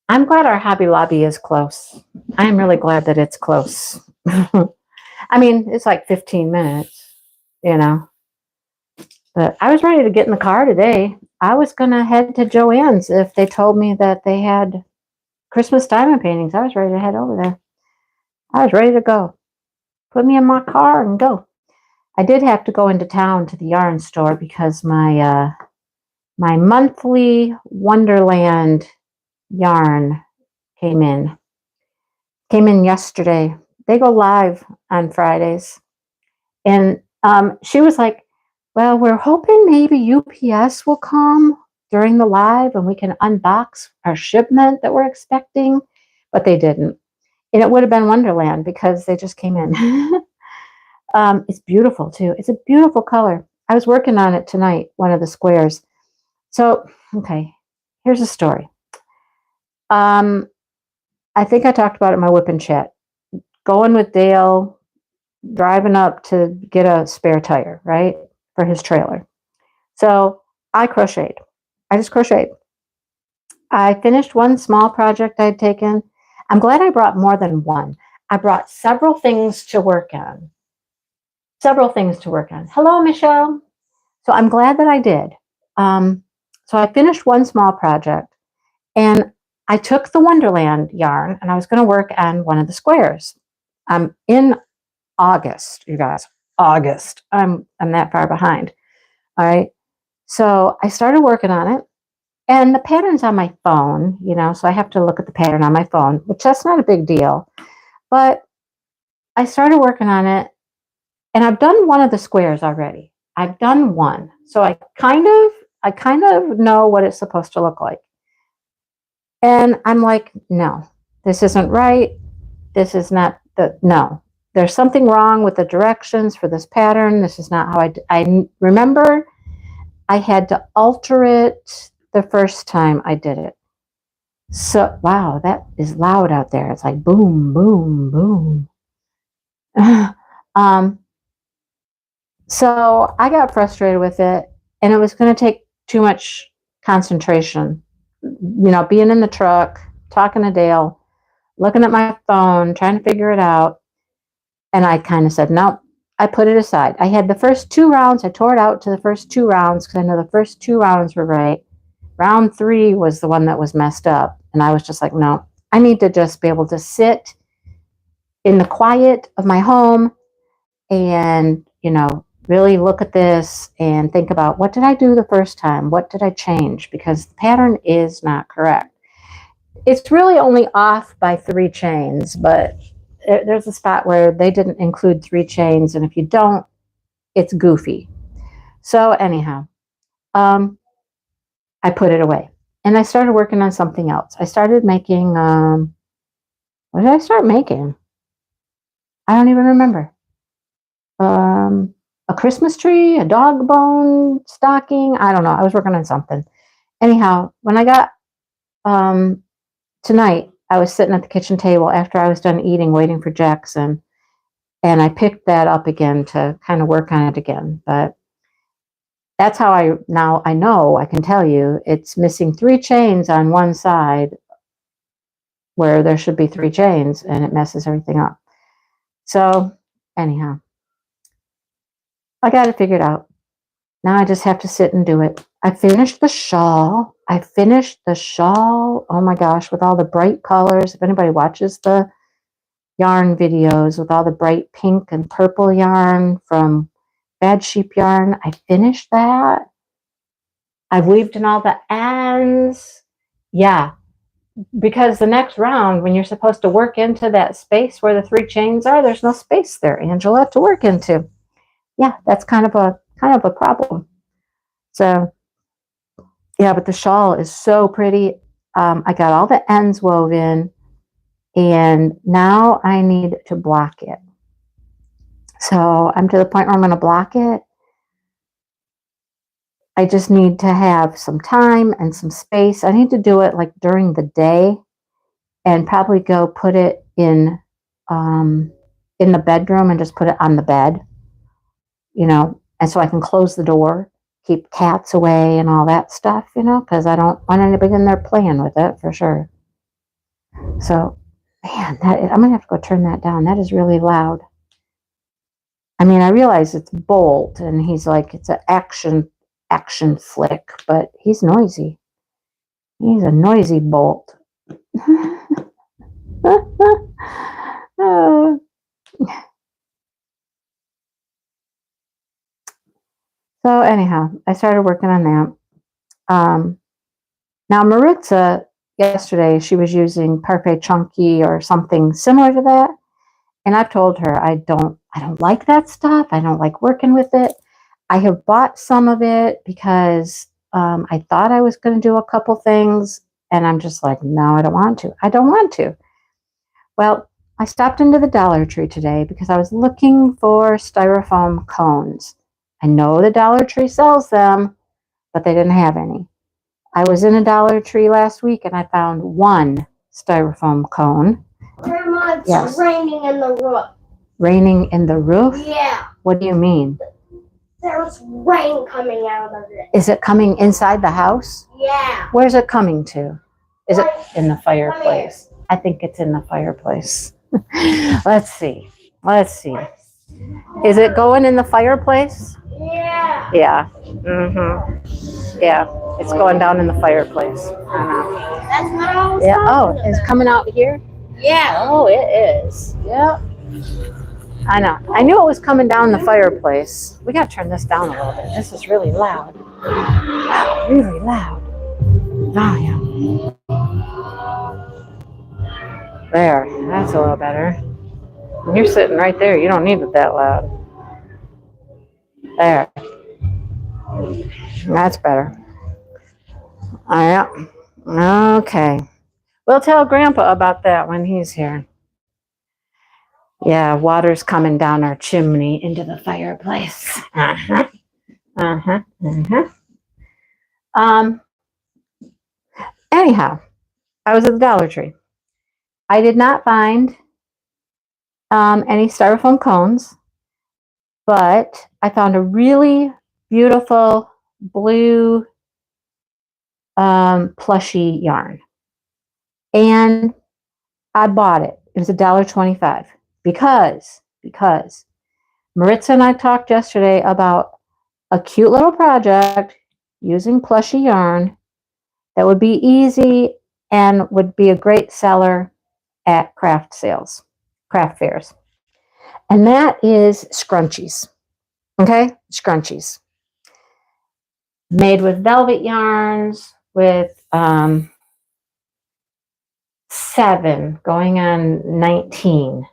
I'm glad our Hobby Lobby is close. I am really glad that it's close. I mean, it's like 15 minutes, you know. But I was ready to get in the car today. I was going to head to Joann's if they told me that they had Christmas diamond paintings. I was ready to head over there. I was ready to go. Put me in my car and go. I did have to go into town to the yarn store because my monthly Wonderland yarn came in. Came in yesterday. They go live on Fridays. And she was like, well, we're hoping maybe UPS will come during the live and we can unbox our shipment that we're expecting. But they didn't. And it would have been Wonderland because they just came in. It's beautiful too. It's a beautiful color. I was working on it tonight, one of the squares. So, okay, here's a story. I think I talked about it in my whip and chat. Going with Dale, driving up to get a spare tire, right, for his trailer. So I crocheted. I just crocheted. I finished one small project I'd taken. I'm glad I brought more than one. I brought several things to work on. Several things to work on. Hello, Michelle. So I'm glad that I did. So I finished one small project and I took the Wonderland yarn and I was going to work on one of the squares. I'm in August, you guys. August. I'm that far behind. All right. So I started working on it. And the pattern's on my phone, you know, so I have to look at the pattern on my phone, which that's not a big deal. But I started working on it and I've done one of the squares already. I've done one. So I kind of know what it's supposed to look like. And I'm like, no, this isn't right. This is not no. There's something wrong with the directions for this pattern. This is not how I remember I had to alter it the first time I did it. So, wow, that is loud out there. It's like boom, boom, boom. um, so I got frustrated with it, and it was going to take too much concentration. You know, being in the truck, talking to Dale, looking at my phone, trying to figure it out. And I kind of said, no, I put it aside. I had the first 2 rounds. I tore it out to the first 2 rounds because I know the first 2 rounds were right. Round 3 was the one that was messed up. And I was just like, no, I need to just be able to sit in the quiet of my home and, you know, really look at this and think about what did I do the first time? What did I change? Because the pattern is not correct. It's really only off by 3 chains, but there's a spot where they didn't include 3 chains. And if you don't, it's goofy. So anyhow, I put it away and I started working on something else. I started making, what did I start making? I don't even remember. A Christmas tree, a dog bone stocking. I don't know. I was working on something. Anyhow, when I got tonight, I was sitting at the kitchen table after I was done eating, waiting for Jackson, and I picked that up again to kind of work on it again. But that's how I know, I can tell you, it's missing 3 chains on one side where there should be 3 chains, and it messes everything up. So anyhow, I got it figured out. Now I just have to sit and do it. I finished the shawl. Oh my gosh, with all the bright colors. If anybody watches the yarn videos with all the bright pink and purple yarn from Bad Sheep Yarn, I finished that. I've weaved in all the ends. Yeah, because the next round, when you're supposed to work into that space where the 3 chains are, there's no space there, Angela, to work into. Yeah, that's kind of a problem. So yeah, but the shawl is so pretty. I got all the ends woven, and now I need to block it. So I'm to the point where I'm going to block it. I just need to have some time and some space. I need to do it like during the day, and probably go put it in the bedroom and just put it on the bed, you know, and so I can close the door, keep cats away and all that stuff, you know, because I don't want anybody in there playing with it for sure. So, man, I'm going to have to go turn that down. That is really loud. I mean, I realize it's Bolt, and he's like, it's an action flick, but he's noisy. He's a noisy Bolt. Oh. So anyhow, I started working on that. Now Maritza, yesterday, she was using Parfait Chunky or something similar to that. And I've told her I don't like that stuff. I don't like working with it. I have bought some of it because I thought I was going to do a couple things, and I'm just like, no, I don't want to. I don't want to. Well, I stopped into the Dollar Tree today because I was looking for styrofoam cones. I know the Dollar Tree sells them, but they didn't have any. I was in a Dollar Tree last week and I found one styrofoam cone. Grandma, it's raining in the roof. Raining in the roof? Yeah. What do you mean? There's rain coming out of it. Is it coming inside the house? Yeah. Where's it coming to? Is it in the fireplace? I think it's in the fireplace. Let's see. Is it going in the fireplace? Yeah. Yeah. Mm-hmm. Yeah. It's going down in the fireplace. I know. That's what I was Yeah. talking Oh, about. it's coming out here? Yeah. Oh, it is. Yeah. I know. I knew it was coming down the fireplace. We got to turn this down a little bit. This is really loud. Wow, really loud. Volume. There. That's a little better. You're sitting right there. You don't need it that loud. There. That's better. Yeah. Okay. We'll tell Grandpa about that when he's here. Yeah, water's coming down our chimney into the fireplace. Uh-huh. Uh-huh. Uh-huh. Anyhow, I was at the Dollar Tree. I did not find any styrofoam cones, but I found a really beautiful blue plushy yarn. And I bought it. It was $1.25 because Maritza and I talked yesterday about a cute little project using plushy yarn that would be easy and would be a great seller at craft fairs. And that is scrunchies. Okay? Scrunchies. Made with velvet yarns with 7 going on 19.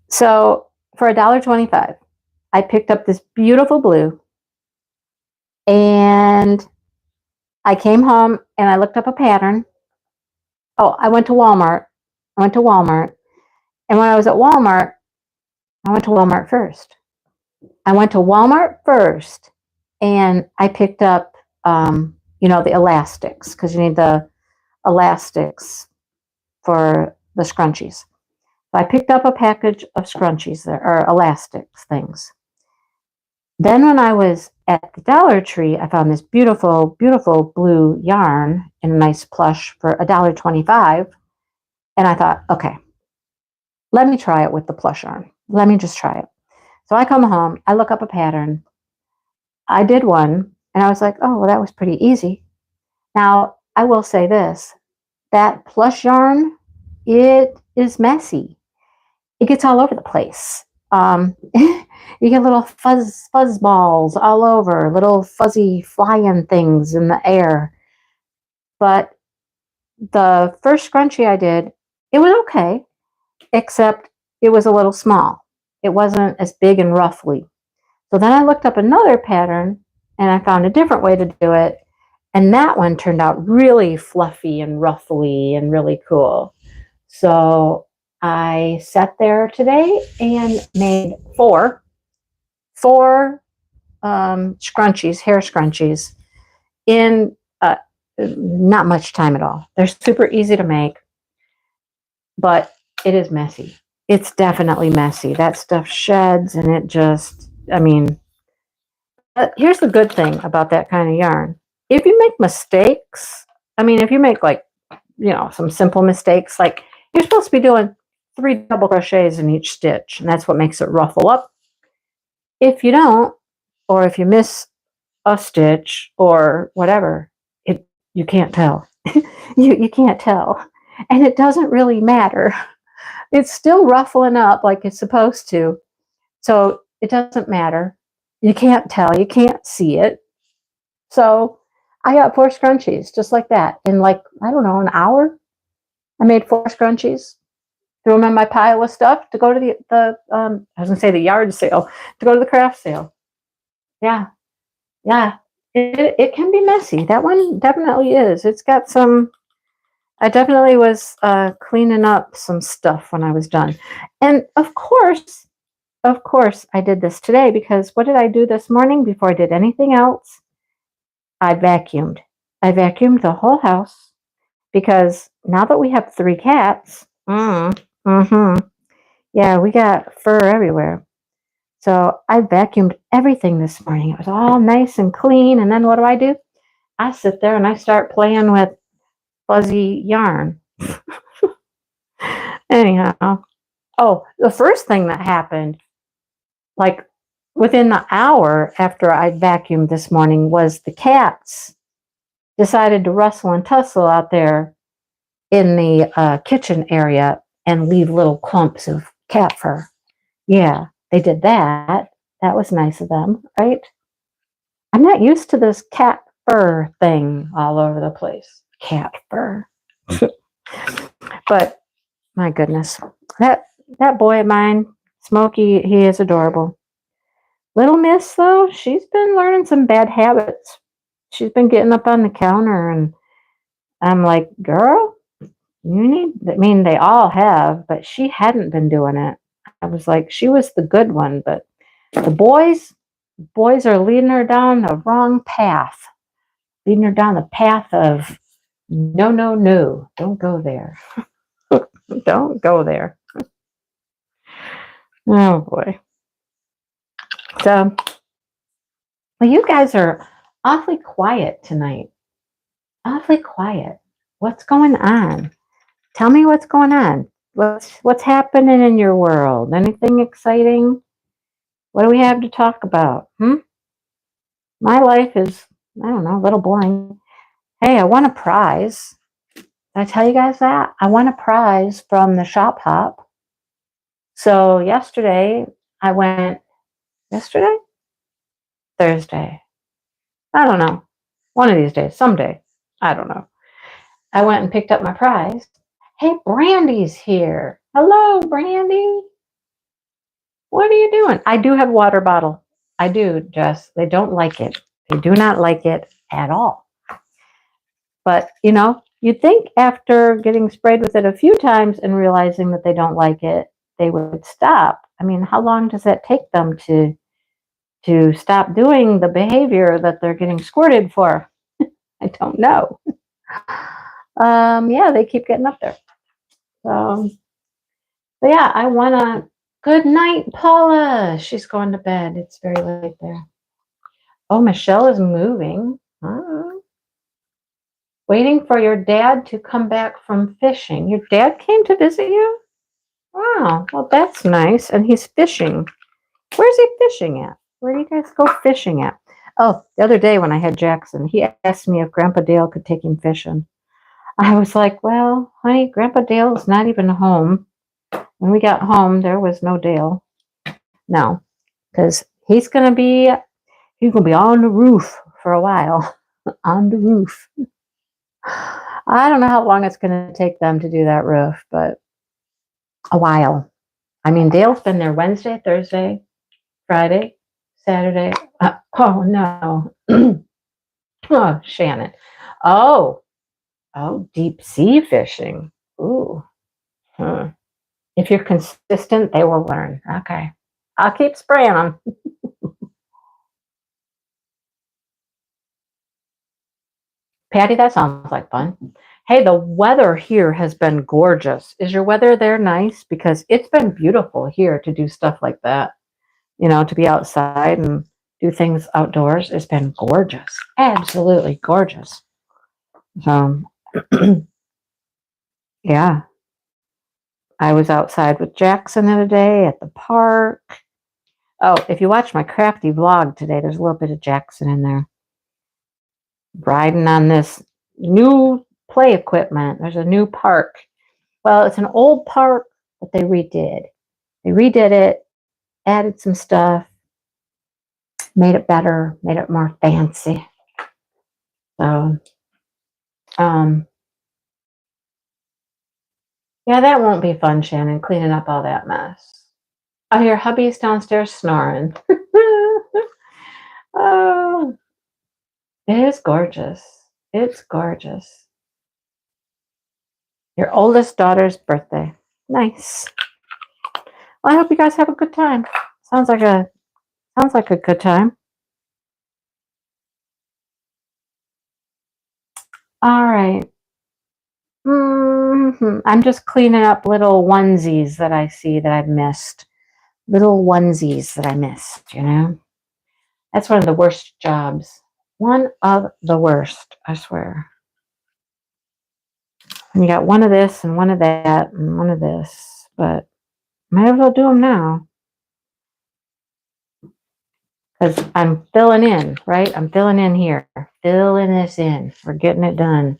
So for $1.25, I picked up this beautiful blue, and I came home and I looked up a pattern. Oh, I went to Walmart. And when I was at Walmart, I went to Walmart first. And I picked up, the elastics, because you need the elastics for the scrunchies. So I picked up a package of scrunchies there, or elastics things. Then when I was at the Dollar Tree, I found this beautiful, beautiful blue yarn in a nice plush for $1.25. And I thought, okay, let me try it with the plush yarn. Let me just try it. So I come home, I look up a pattern. I did one, and I was like, oh, well, that was pretty easy. Now, I will say this, that plush yarn, it is messy. It gets all over the place. You get little fuzz balls all over, little fuzzy flying things in the air. But the first scrunchie I did, it was okay, except it was a little small. It wasn't as big and ruffly. So then I looked up another pattern and I found a different way to do it. And that one turned out really fluffy and ruffly and really cool. So I sat there today and made four scrunchies, hair scrunchies, in not much time at all. They're super easy to make, but it is messy. It's definitely messy. That stuff sheds, and it just, here's the good thing about that kind of yarn. If you make mistakes, I mean, if you make like, some simple mistakes, like you're supposed to be doing 3 double crochets in each stitch, and that's what makes it ruffle up. If you don't, or if you miss a stitch or whatever, you can't tell. you can't tell. And it doesn't really matter. It's still ruffling up like it's supposed to. So it doesn't matter. You can't tell. You can't see it. So I got 4 scrunchies just like that. In like, I don't know, an hour. I made 4 scrunchies. Threw them in my pile of stuff to go to I was going to say the yard sale, to go to the craft sale. Yeah. Yeah. It can be messy. That one definitely is. It's got some, I definitely was cleaning up some stuff when I was done. And of course, I did this today because what did I do this morning before I did anything else? I vacuumed. I vacuumed the whole house because now that we have 3 cats, yeah, we got fur everywhere. So I vacuumed everything this morning. It was all nice and clean. And then what do? I sit there and I start playing with fuzzy yarn. Anyhow, the first thing that happened, like within the hour after I vacuumed this morning, was the cats decided to rustle and tussle out there in the kitchen area and leave little clumps of cat fur. Yeah, they did that. That was nice of them, right? I'm not used to this cat fur thing all over the place. Cat fur. But my goodness, that boy of mine, Smokey, he is adorable. Little Miss, though, she's been learning some bad habits. She's been getting up on the counter, and I'm like, girl, I mean, they all have, but she hadn't been doing it. I was like, she was the good one, but the boys are leading her down the wrong path, leading her down the path of no, no, no, don't go there. Don't go there. Oh boy. So, well, you guys are awfully quiet tonight. Awfully quiet. What's going on? Tell me what's going on. What's happening in your world? Anything exciting? What do we have to talk about? My life is, I don't know, a little boring. Hey, I won a prize. Did I tell you guys that? I won a prize from the shop hop. So yesterday, I went, Thursday. I don't know. One of these days, someday. I don't know. I went and picked up my prize. Hey, Brandy's here. Hello, Brandy. What are you doing? I do have a water bottle. I do, Jess. They don't like it. They do not like it at all. But, you'd think after getting sprayed with it a few times and realizing that they don't like it, they would stop. I mean, how long does that take them to stop doing the behavior that they're getting squirted for? I don't know. Yeah, they keep getting up there. So yeah, I want to. Good night, Paula. She's going to bed. It's very late there. Oh, Michelle is moving. Waiting for your dad to come back from fishing. Your dad came to visit you? Wow, well, that's nice. And he's fishing. Where's he fishing at? Where do you guys go fishing at? Oh, the other day when I had Jackson, he asked me if Grandpa Dale could take him fishing. I was like, well, honey, Grandpa Dale's not even home. When we got home, there was no Dale. No, because he's going to be on the roof for a while. On the roof. I don't know how long it's going to take them to do that roof, but a while. I mean, Dale's been there Wednesday, Thursday, Friday, Saturday. Oh, no. Oh, Shannon. Oh, deep sea fishing. Ooh. If you're consistent, they will learn. Okay. I'll keep spraying them. Patty, that sounds like fun. Hey, the weather here has been gorgeous. Is your weather there nice? Because it's been beautiful here to do stuff like that. To be outside and do things outdoors. It's been gorgeous, absolutely gorgeous. So, yeah, I was outside with Jackson the other day at the park. Oh, if you watch my crafty vlog today, there's a little bit of Jackson in there. Riding on this new play equipment. There's a new park. Well, it's an old park that they redid. They redid it, added some stuff, made it better, made it more fancy. So, yeah, that won't be fun, Shannon, cleaning up all that mess. I hear hubby's downstairs snoring. Oh, it is gorgeous. It's gorgeous. Your oldest daughter's birthday. Nice. Well, I hope you guys have a good time. Sounds like a good time. All right. I'm just cleaning up little onesies that I see that I've missed. Little onesies that I missed, you know? That's one of the worst jobs. One of the worst, I swear. And you got one of this and one of that and one of this, but might as well do them now. Because I'm filling in, right? I'm filling in here. Filling this in. We're getting it done.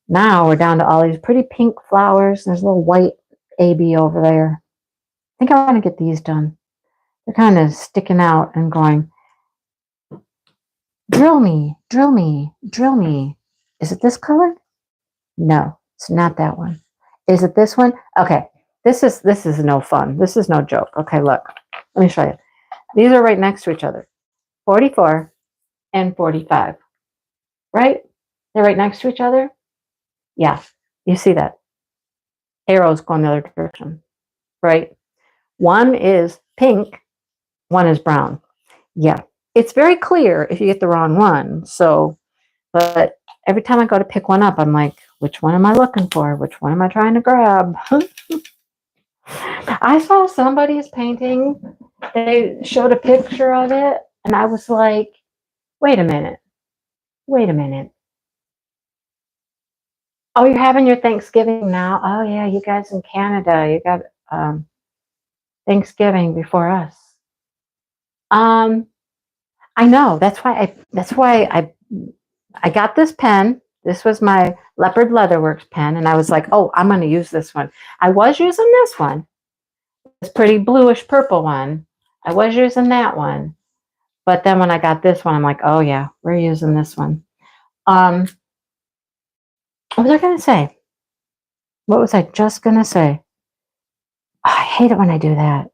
Now we're down to all these pretty pink flowers. There's a little white AB over there. I think I want to get these done. They're kind of sticking out and going, drill me, drill me, drill me. Is it this color? No, it's not that one. Is it this one? Okay, this is no fun. This is no joke. Okay, look, let me show you. These are right next to each other, 44 and 45, right? They're right next to each other. Yeah, you see that. Arrows going the other direction, right? One is pink, one is brown. Yeah, it's very clear if you get the wrong one. So, but every time I go to pick one up, I'm like, which one am I looking for? Which one am I trying to grab? I saw somebody's painting. They showed a picture of it, and I was like, wait a minute. Wait a minute. Oh, you're having your Thanksgiving now? Oh, yeah, you guys in Canada, you got Thanksgiving before us. I know. That's why I got this pen. This was my Leopard Leatherworks pen, and I was like, oh, I'm going to use this one. I was using this one, this pretty bluish purple one. I was using that one. But then when I got this one, I'm like, oh, yeah, we're using this one. What was I going to say? What was I just going to say? Oh, I hate it when I do that.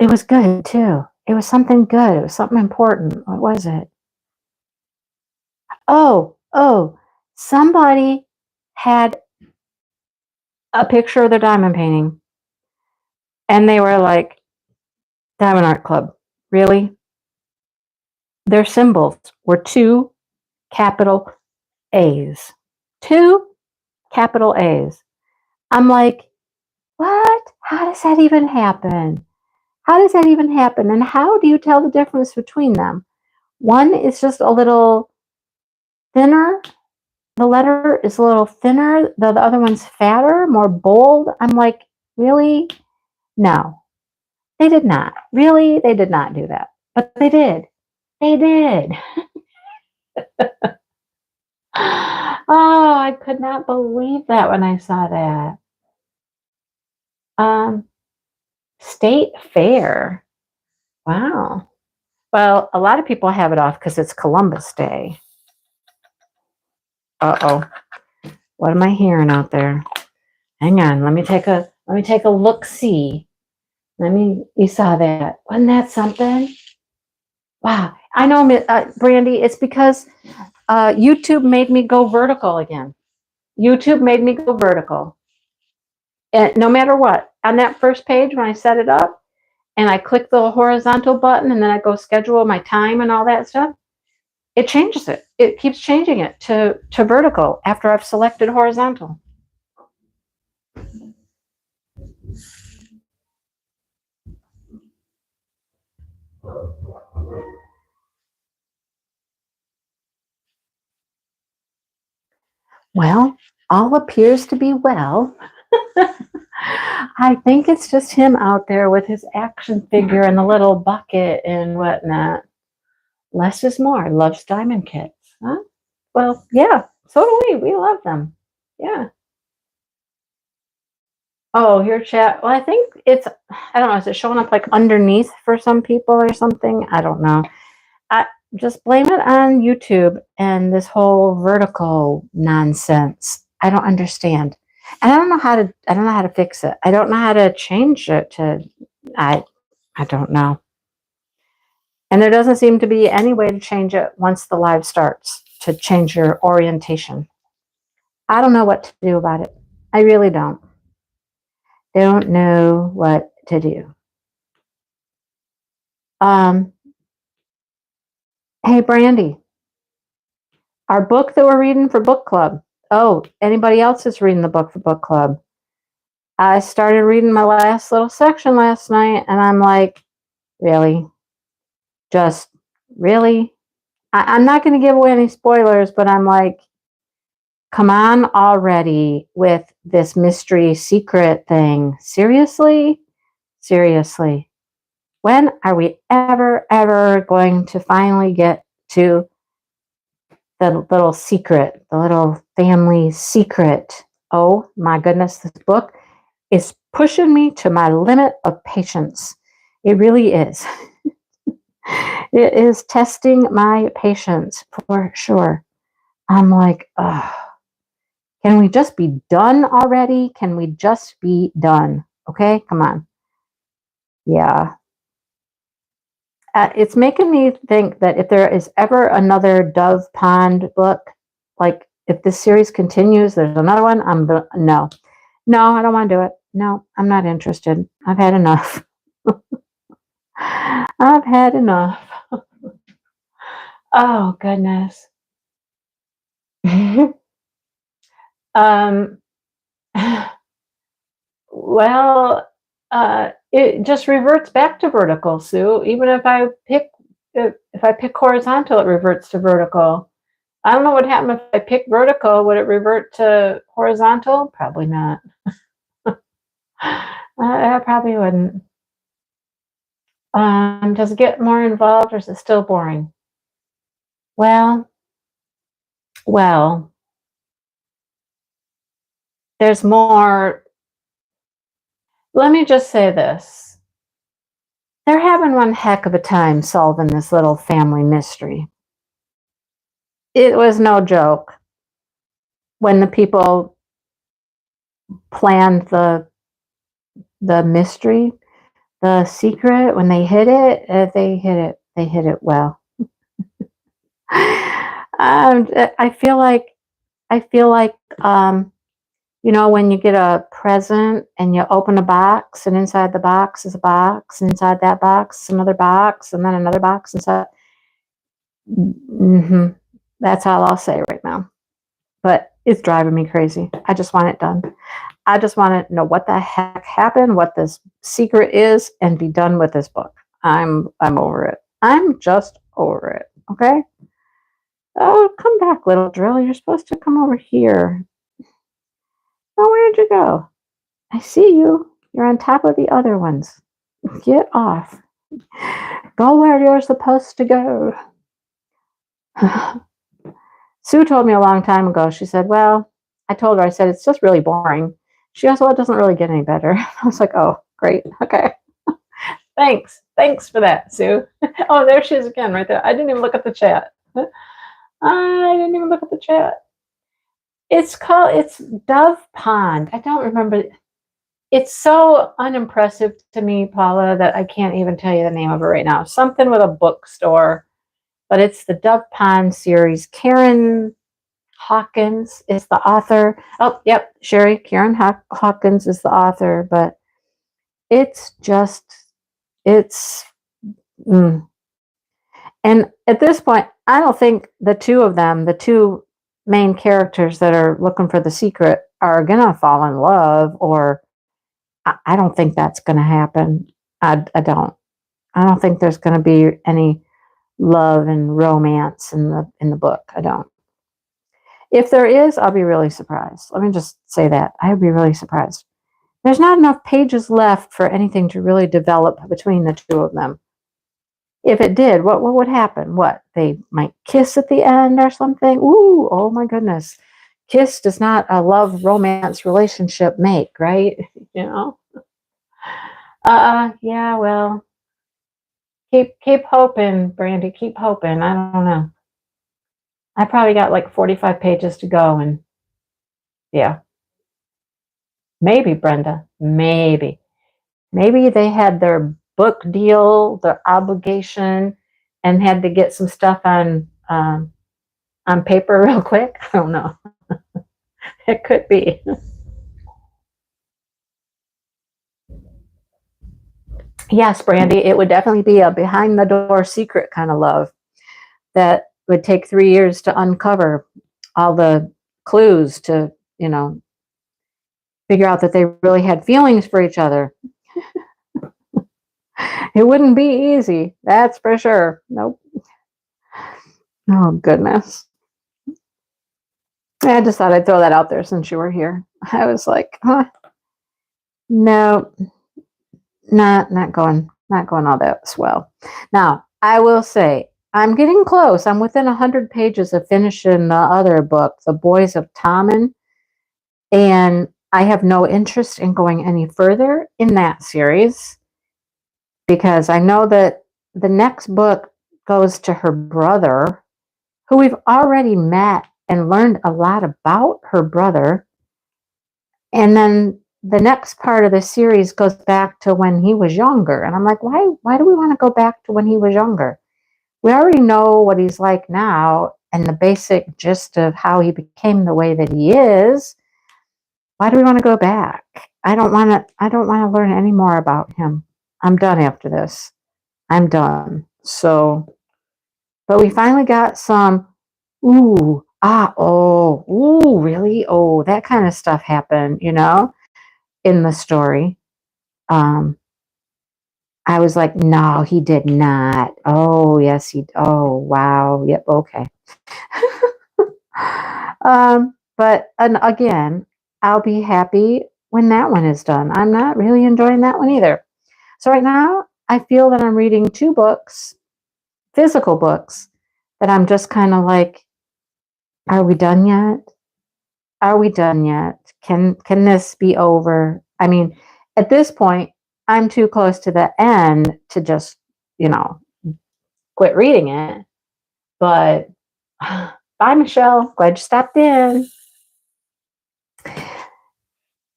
It was good, too. It was something good. It was something important. What was it? Oh, somebody had a picture of their diamond painting. And they were like, Diamond Art Club, really? Their symbols were two capital A's. Two capital A's. I'm like, what? How does that even happen? How does that even happen? And how do you tell the difference between them? One is just a little thinner. The letter is a little thinner. The other one's fatter, more bold. I'm like, really? No, they did not. Really? They did not do that. But they did. They did. Oh, I could not believe that when I saw that. State Fair. Wow. Well, a lot of people have it off because it's Columbus Day. Uh-oh. What am I hearing out there? Hang on. Let me take a look-see. You saw that. Wasn't that something? Wow. I know, Brandy, it's because YouTube made me go vertical again. YouTube made me go vertical. And no matter what, on that first page when I set it up and I click the horizontal button and then I go schedule my time and all that stuff, it changes it. It keeps changing it to vertical after I've selected horizontal. Well, all appears to be well. I think it's just him out there with his action figure and the little bucket and whatnot. Less is more. Loves diamond kits. Huh? Well, yeah, so do we. We love them. Yeah. Oh, your chat. Well, I think it's, I don't know, is it showing up like underneath for some people or something? I don't know. I just blame it on YouTube and this whole vertical nonsense. I don't understand. And I don't know how to fix it. I don't know how to change it to, I, I don't know. And there doesn't seem to be any way to change it once the live starts to change your orientation. I don't know what to do about it. I really don't. Don't know what to do. Um, hey, Brandy, our book that we're reading for book club. Oh, anybody else is reading the book for book club? I started reading my last little section last night, and I'm like, really? Just really? I'm not going to give away any spoilers, but I'm like, come on already with this mystery secret thing. Seriously? Seriously. When are we ever going to finally get to the little secret, the little family secret? Oh my goodness, this book is pushing me to my limit of patience. It really is. It is testing my patience for sure. I'm like, oh, can we just be done already? Can we just be done? Okay, come on. Yeah. It's making me think that if there is ever another Dove Pond book, like if this series continues, there's another one. No, I don't want to do it. No, I'm not interested. I've had enough. I've had enough. Oh goodness. um. Well, it just reverts back to vertical, Sue. Even if I pick horizontal, it reverts to vertical. I don't know what happened if I pick vertical. Would it revert to horizontal? Probably not. I probably wouldn't. Does it get more involved or is it still boring? Well, well, there's more. Let me just say this. They're having one heck of a time solving this little family mystery. It was no joke when the people planned the mystery, the secret, when they hit it, they hit it well. I feel like when you get a present and you open a box, and inside the box is a box, and inside that box is another box, and then another box inside. Mm-hmm. That's all I'll say right now. But it's driving me crazy. I just want it done. I just want to know what the heck happened, what this secret is, and be done with this book. I'm over it. I'm just over it. Okay. Oh, come back, little drill. You're supposed to come over here. Oh, where'd you go? I see you. You're on top of the other ones. Get off. Go where you're supposed to go. Sue told me a long time ago. She said, well, I told her, I said, it's just really boring. She goes, well, it doesn't really get any better. I was like, oh, great. Okay. Thanks. Thanks for that, Sue. Oh, there she is again, right there. I didn't even look at the chat. It's Dove Pond. I don't remember. It's so unimpressive to me, Paula, that I can't even tell you the name of it right now. Something with a bookstore, but it's the Dove Pond series. Karen Hawkins is the author. Oh, yep, Sherry. Karen Hawkins is the author, but it's just, it's, mm. And at this point, I don't think the two of them, the two main characters that are looking for the secret, are gonna fall in love, or I don't think that's gonna happen. I don't. I don't think there's going to be any love and romance in the book. I don't. If there is, I'll be really surprised. Let me just say that. I would be really surprised. There's not enough pages left for anything to really develop between the two of them. If it did, what would happen? What? They might kiss at the end or something? Ooh, oh my goodness. Kiss does not a love romance relationship make, right? You know? Yeah, well, keep hoping, Brandy. Keep hoping. I don't know. I probably got like 45 pages to go, and yeah. Maybe, Brenda. Maybe. Maybe they had their book deal, their obligation, and had to get some stuff on paper real quick. I don't know. It could be. Yes, Brandy, it would definitely be a behind the door secret kind of love that would take 3 years to uncover all the clues to, figure out that they really had feelings for each other. It wouldn't be easy, that's for sure. Nope. Oh, goodness. I just thought I'd throw that out there since you were here. I was like, huh, no, not going all that well. Now, I will say, I'm getting close. I'm within 100 pages of finishing the other book, The Boys of Tommen, and I have no interest in going any further in that series because I know that the next book goes to her brother, who we've already met and learned a lot about her brother. And then the next part of the series goes back to when he was younger. And I'm like, why do we want to go back to when he was younger? We already know what he's like now and the basic gist of how he became the way that he is. Why do we want to go back? I don't want to learn any more about him. I'm done after this. I'm done. So, but we finally got some really? Oh, that kind of stuff happened, in the story. Um, I was like, no, he did not. Oh, yes, oh, wow. Yep, okay. But and again, I'll be happy when that one is done. I'm not really enjoying that one either. So right now, I feel that I'm reading two books, physical books, that I'm just kind of like, are we done yet? Are we done yet? Can this be over? I mean, at this point, I'm too close to the end to just, you know, quit reading it. But bye, Michelle. Glad you stopped in.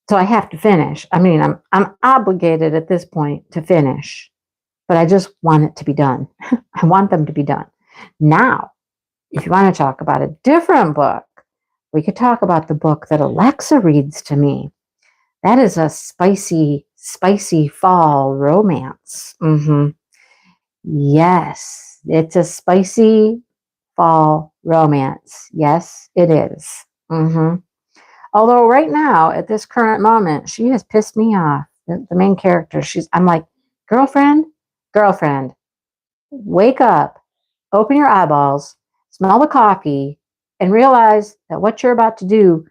So I have to finish. I mean, I'm obligated at this point to finish, but I just want it to be done. I want them to be done. Now, if you want to talk about a different book, we could talk about the book that Alexa reads to me. That is a spicy, spicy fall romance. Yes, it's a spicy fall romance. Yes, it is. Although right now, at this current moment, she has pissed me off. The main character, I'm like, girlfriend, wake up, open your eyeballs, smell the coffee, and realize that what you're about to do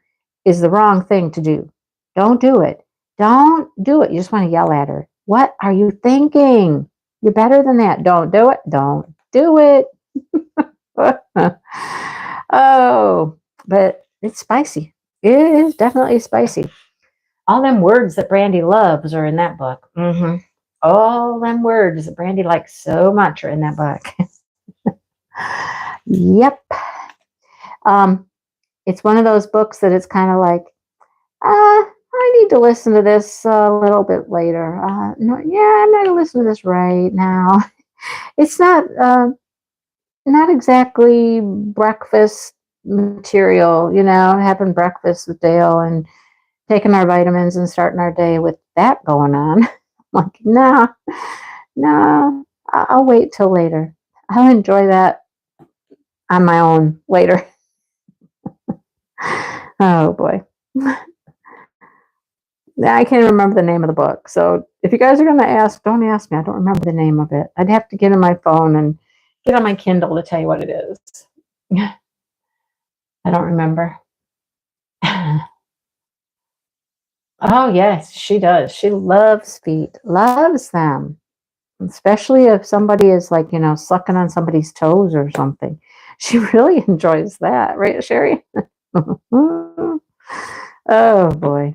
is the wrong thing to do. Don't do it. Don't do it. You just want to yell at her. What are you thinking? You're better than that. Don't do it. Don't do it. Oh, but it's spicy. It is definitely spicy. All them words that Brandy loves are in that book. All them words that Brandy likes so much are in that book. Yep. It's one of those books that it's kind of like, I need to listen to this a little bit later. No, yeah, I'm not gonna listen to this right now. It's not exactly breakfast material, having breakfast with Dale and taking our vitamins and starting our day with that going on. Like, no, I'll wait till later. I'll enjoy that on my own later. Oh boy. I can't remember the name of the book. So if you guys are going to ask, don't ask me. I don't remember the name of it. I'd have to get on my phone and get on my Kindle to tell you what it is. I don't remember. Oh, yes, she does. She loves feet, loves them, especially if somebody is like, sucking on somebody's toes or something. She really enjoys that, right, Sherry? Oh, boy.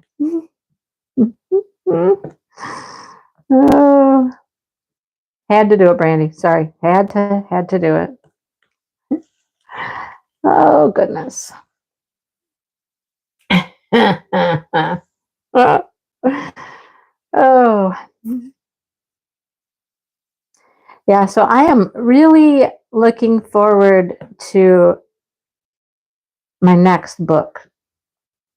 Oh, had to do it, Brandy. Sorry, had to do it. Oh goodness. Oh yeah. So I am really looking forward to my next book.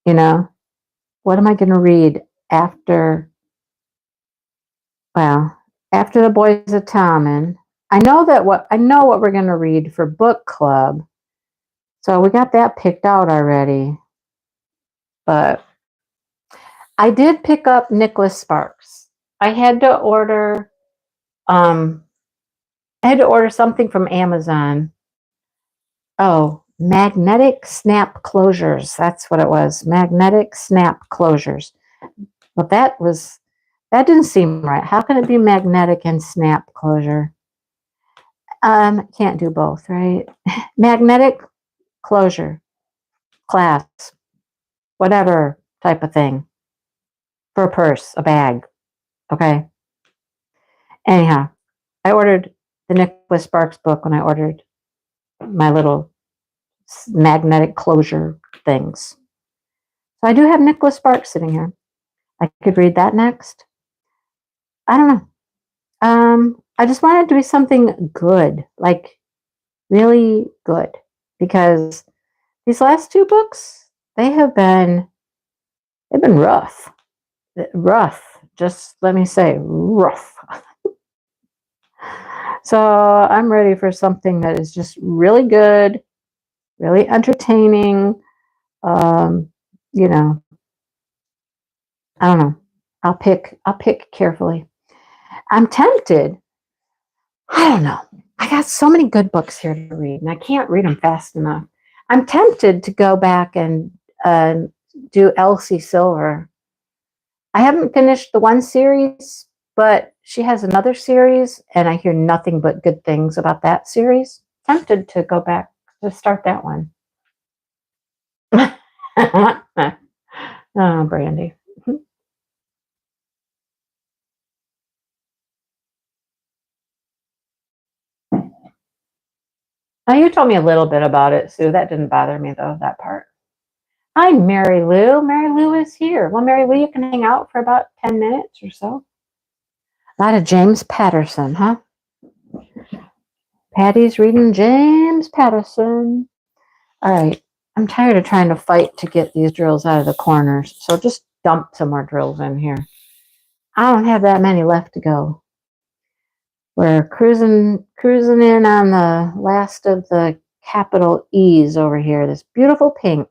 What am I going to read after? Well, after the Boys of Tommen. I know what we're going to read for book club. So we got that picked out already. But I did pick up Nicholas Sparks. I had to order um something from Amazon. Oh, magnetic snap closures. That's what it was. Magnetic snap closures. Well, that didn't seem right. How can it be magnetic and snap closure? Can't do both, right? Magnetic closure, clasp, whatever type of thing. For a purse, a bag. Okay. Anyhow, I ordered the Nicholas Sparks book when I ordered my little magnetic closure things. So I do have Nicholas Sparks sitting here. I could read that next. I don't know. I just wanted to be something good, like really good, because these last two books they've been rough, rough. Just let me say rough. So I'm ready for something that is just really good, really entertaining. Um, you know, I don't know. I'll pick carefully. I'm tempted. I don't know. I got so many good books here to read, and I can't read them fast enough. I'm tempted to go back and uh, do Elsie Silver. I haven't finished the one series, but she has another series, and I hear nothing but good things about that series. Tempted to go back to start that one. Oh, Brandy. Now, you told me a little bit about it, Sue. That didn't bother me, though, that part. Hi, Mary Lou. Mary Lou is here. Well, Mary Lou, you can hang out for about 10 minutes or so. A lot of James Patterson, huh? Patty's reading James Patterson. All right. I'm tired of trying to fight to get these drills out of the corners, so just dump some more drills in here. I don't have that many left to go. We're cruising in on the last of the capital E's over here. This beautiful pink.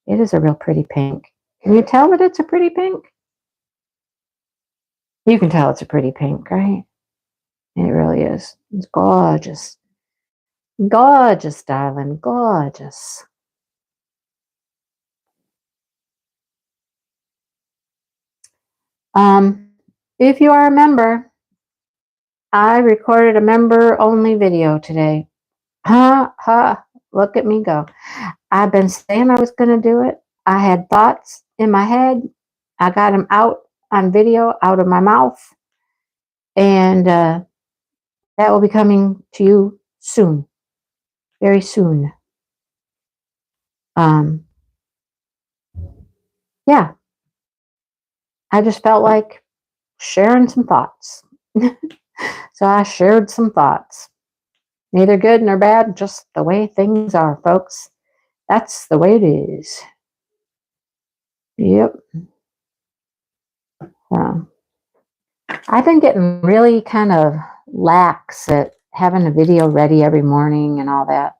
It is a real pretty pink. Can you tell that it's a pretty pink? You can tell it's a pretty pink, right? It really is. It's gorgeous. Gorgeous, darling. Gorgeous. If you are a member, I recorded a member-only video today. Ha, ha. Look at me go. I've been saying I was going to do it. I had thoughts in my head. I got them out on video, out of my mouth. And that will be coming to you soon. Very soon. Yeah. I just felt like sharing some thoughts. So I shared some thoughts. Neither good nor bad, just the way things are, folks. That's the way it is. Yep. I've been getting really kind of lax at having a video ready every morning and all that.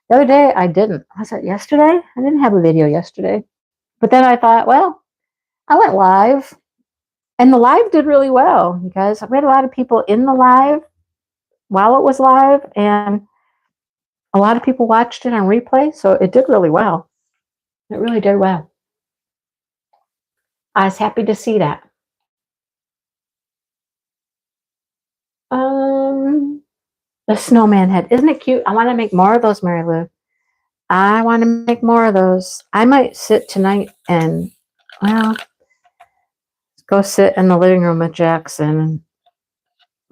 The other day, I didn't. Was it yesterday? I didn't have a video yesterday. But then I thought, well, I went live, and the live did really well, you guys. We had a lot of people in the live while it was live, and a lot of people watched it on replay, so it did really well. It really did well. I was happy to see that. The snowman head. Isn't it cute? I want to make more of those, Mary Lou. I want to make more of those. I might sit tonight and, well, go sit in the living room with Jackson and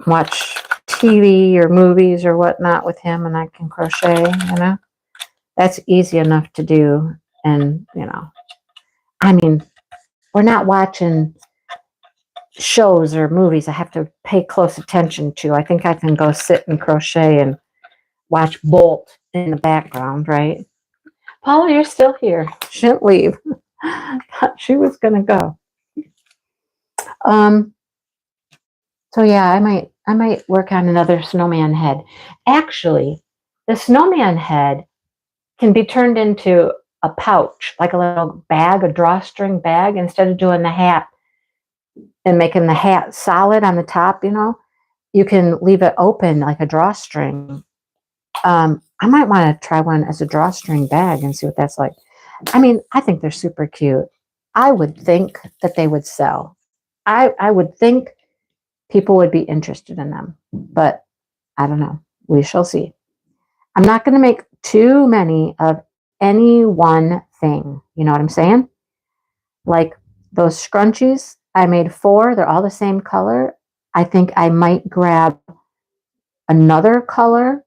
watch TV or movies or whatnot with him, and I can crochet, That's easy enough to do. And, I mean, we're not watching shows or movies I have to pay close attention to. I think I can go sit and crochet and watch Bolt in the background, right? Paula, you're still here. She didn't leave. She was gonna go. So yeah, I might work on another snowman head. Actually, the snowman head can be turned into a pouch, like a little bag, a drawstring bag, instead of doing the hat and making the hat solid on the top, you can leave it open like a drawstring. I might want to try one as a drawstring bag and see what that's like. I mean, I think they're super cute. I would think that they would sell. I would think people would be interested in them, but I don't know. We shall see. I'm not going to make too many of any one thing. You know what I'm saying? Like those scrunchies, I made 4. They're all the same color. I think I might grab another color.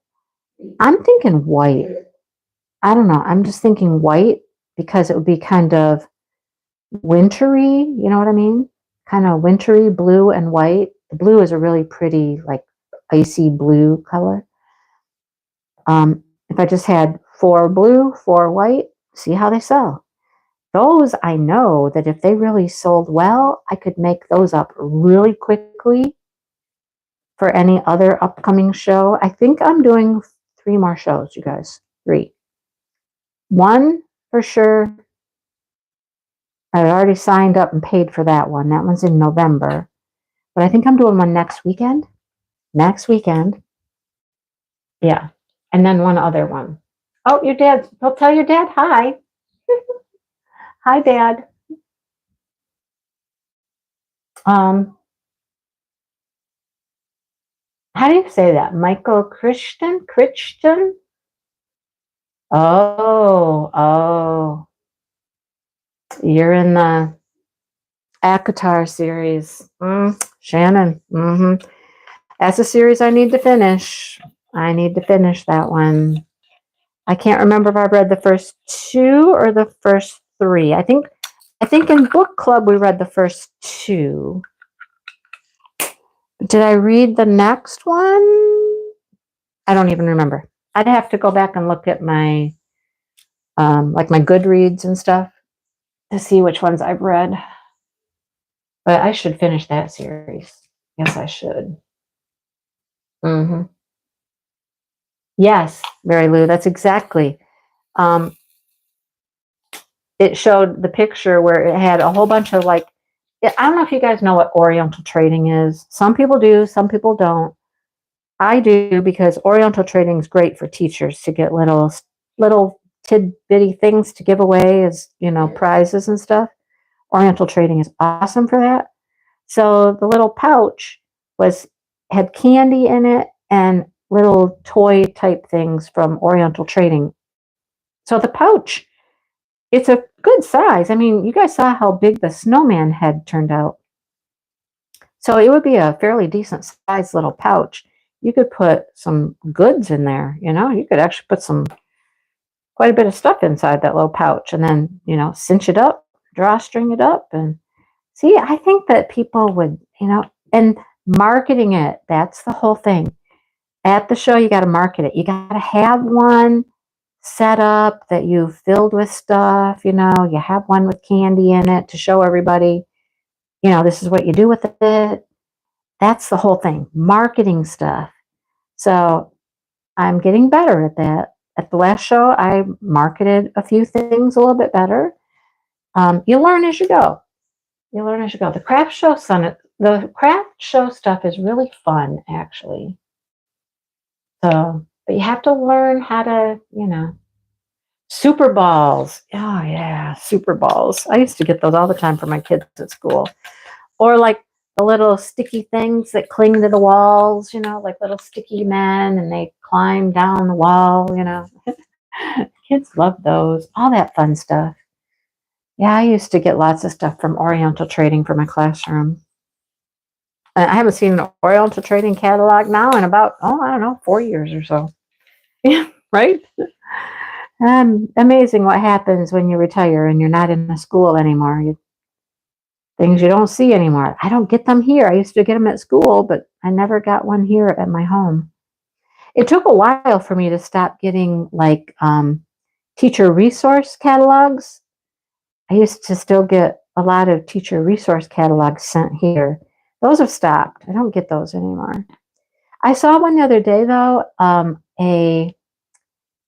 I'm thinking white. I don't know. I'm just thinking white because it would be kind of wintry. You know what I mean? Kind of wintry blue and white. The blue is a really pretty, like icy blue color. If I just had 4 blue, 4 white, see how they sell. Those I know that if they really sold well, I could make those up really quickly for any other upcoming show. I think I'm doing 3 more shows, you guys. 3. One for sure. I already signed up and paid for that one. That one's in November. But I think I'm doing one next weekend. Next weekend. Yeah. And then one other one. Oh, your dad. I'll tell your dad hi. Hi, Dad. Um, how do you say that? Michael Christian? Christian? Oh. You're in the ACOTAR series. Shannon. That's a series I need to finish. I need to finish that one. I can't remember if I read the first 2 or the first 3. I think in book club we read the first 2. Did I read the next one? I don't even remember. I'd have to go back and look at my like my Goodreads and stuff to see which ones I've read. But I should finish that series. Yes, I should. Yes, Mary Lou, that's exactly. It showed the picture where it had a whole bunch of I don't know if you guys know what Oriental trading is. Some people do, some people don't. I do because Oriental trading is great for teachers to get little tidbitty things to give away as, prizes and stuff. Oriental trading is awesome for that. So the little pouch had candy in it and little toy type things from Oriental trading. So the pouch, it's a good size. I mean, you guys saw how big the snowman head turned out. So it would be a fairly decent sized little pouch. You could put some goods in there, you could actually put quite a bit of stuff inside that little pouch and then, cinch it up, drawstring it up. And see, I think that people would, and marketing it, that's the whole thing. At the show, you got to market it. You got to have one set up that you filled with stuff, you have one with candy in it to show everybody, this is what you do with it. That's the whole thing, marketing stuff. So I'm getting better at that. At the last show, I marketed a few things a little bit better. You learn as you go. You learn as you go. The craft show stuff is really fun, actually. So, but you have to learn how to, super balls. Oh yeah, super balls. I used to get those all the time for my kids at school. Or like the little sticky things that cling to the walls, like little sticky men and they climb down the wall. Kids love those. All that fun stuff. Yeah, I used to get lots of stuff from Oriental Trading for my classroom. I haven't seen an Oriental Trading catalog now in about, I don't know, 4 years or so. Yeah, right? Amazing what happens when you retire and you're not in a school anymore. Things you don't see anymore. I don't get them here. I used to get them at school, but I never got one here at my home. It took a while for me to stop getting like teacher resource catalogs. I used to still get a lot of teacher resource catalogs sent here. Those have stopped. I don't get those anymore. I saw one the other day though, a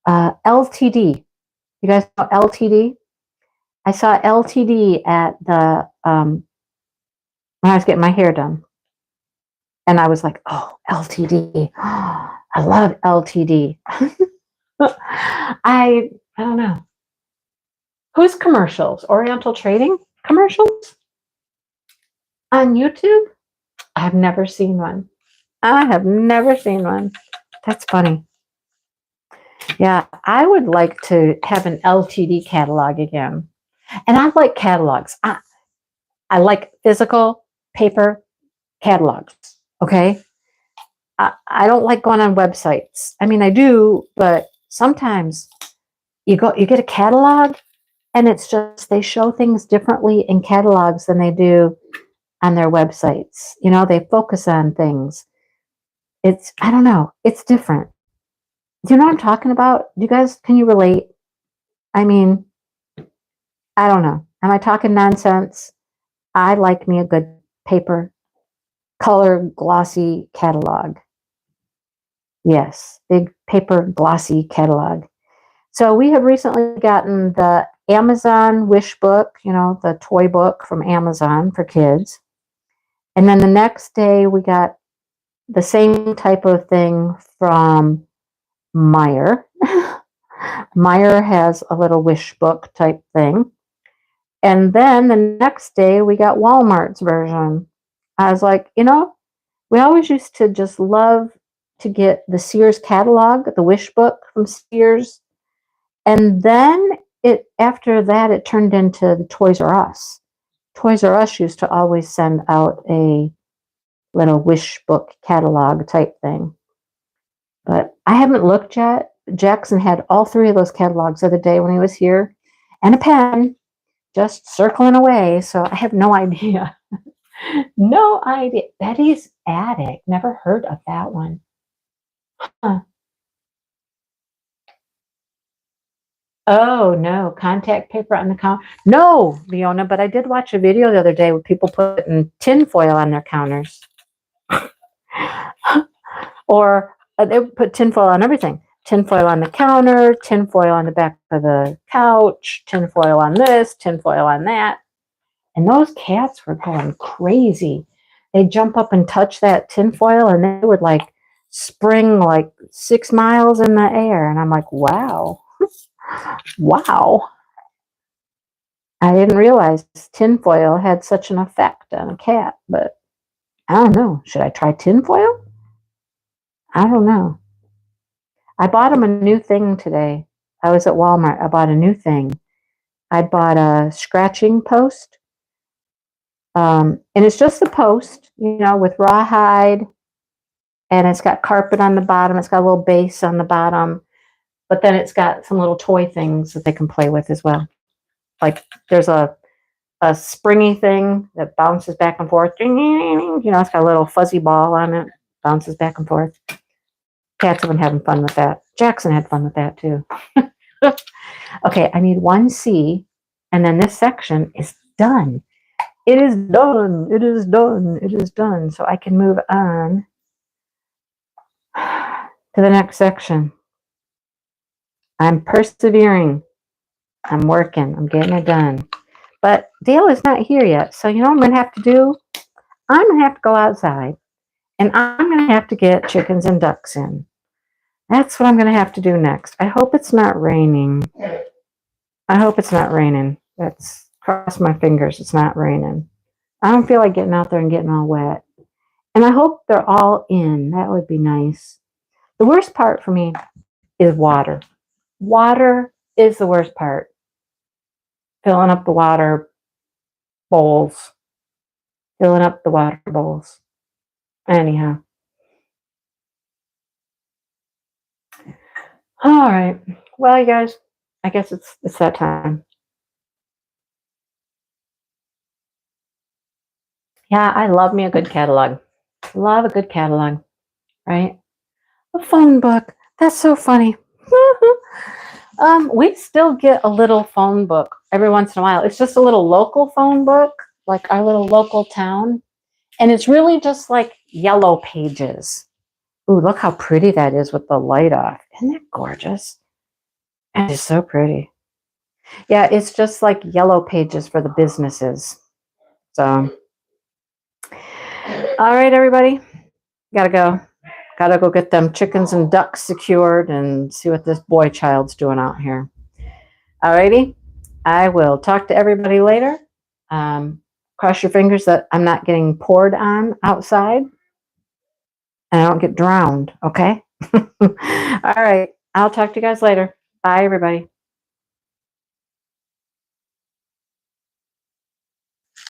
LTD. You guys know LTD? I saw LTD at the when I was getting my hair done, and I was like, "Oh, LTD! I love LTD." I don't know whose commercials. Oriental Trading commercials on YouTube. I've never seen one. I have never seen one. That's funny. Yeah, I would like to have an LTD catalog again. And I like catalogs. I like physical paper catalogs. Okay. I don't like going on websites. I mean, I do, but sometimes you get a catalog and it's just they show things differently in catalogs than they do on their websites. They focus on things. I don't know, it's different. Do you know what I'm talking about? Can you relate? I mean, I don't know. Am I talking nonsense? I like me a good paper, color, glossy catalog. Yes, big paper, glossy catalog. So we have recently gotten the Amazon Wish book, the toy book from Amazon for kids. And then the next day we got the same type of thing from Meyer. Meyer has a little wish book type thing. And then the next day we got Walmart's version. I was like, we always used to just love to get the Sears catalog, the wish book from Sears. And then after that it turned into the Toys R Us. Toys R Us used to always send out a little wish book catalog type thing. But I haven't looked yet. Jackson had all three of those catalogs the other day when he was here and a pen just circling away. So I have no idea. No idea. Betty's Attic. Never heard of that one. Huh. Oh, no. Contact paper on the counter. No, Leona, but I did watch a video the other day where people putting tinfoil on their counters. Or they put tinfoil on everything. Tinfoil on the counter, tinfoil on the back of the couch, tinfoil on this, tinfoil on that. And those cats were going crazy. They'd jump up and touch that tinfoil and they would like spring like 6 miles in the air. And I'm like, wow. Wow. I didn't realize tinfoil had such an effect on a cat, but I don't know. Should I try tinfoil? I don't know. I bought him a new thing today. I was at Walmart. I bought a new thing. I bought a scratching post. And it's just a post, with rawhide. And it's got carpet on the bottom. It's got a little base on the bottom. But then it's got some little toy things that they can play with as well. Like there's a springy thing that bounces back and forth. It's got a little fuzzy ball on it. Bounces back and forth. Cats have been having fun with that. Jackson had fun with that too. Okay, I need 1C, and then this section is done. It is done. It is done. It is done. So I can move on to the next section. I'm persevering. I'm working. I'm getting it done. But Dale is not here yet. So, you know what I'm going to have to do? I'm going to have to go outside and I'm going to have to get chickens and ducks in. That's what I'm going to have to do next. I hope it's not raining. I hope it's not raining. That's cross my fingers. It's not raining. I don't feel like getting out there and getting all wet. And I hope they're all in. That would be nice. The worst part for me is water. Water is the worst part. Filling up the water bowls. Filling up the water bowls. Anyhow. All right. Well, you guys, I guess it's that time. Yeah, I love me a good catalog. Love a good catalog, right? A phone book. That's so funny. We still get a little phone book every once in a while. It's just a little local phone book, like our little local town. And it's really just like yellow pages. Ooh, look how pretty that is with the light off. Isn't that gorgeous? It is so pretty. Yeah, it's just like yellow pages for the businesses. So, all right, everybody. Gotta go. Gotta go get them chickens and ducks secured and see what this boy child's doing out here. All righty. I will talk to everybody later. Cross your fingers that I'm not getting poured on outside and I don't get drowned, okay? All right. I'll talk to you guys later. Bye, everybody.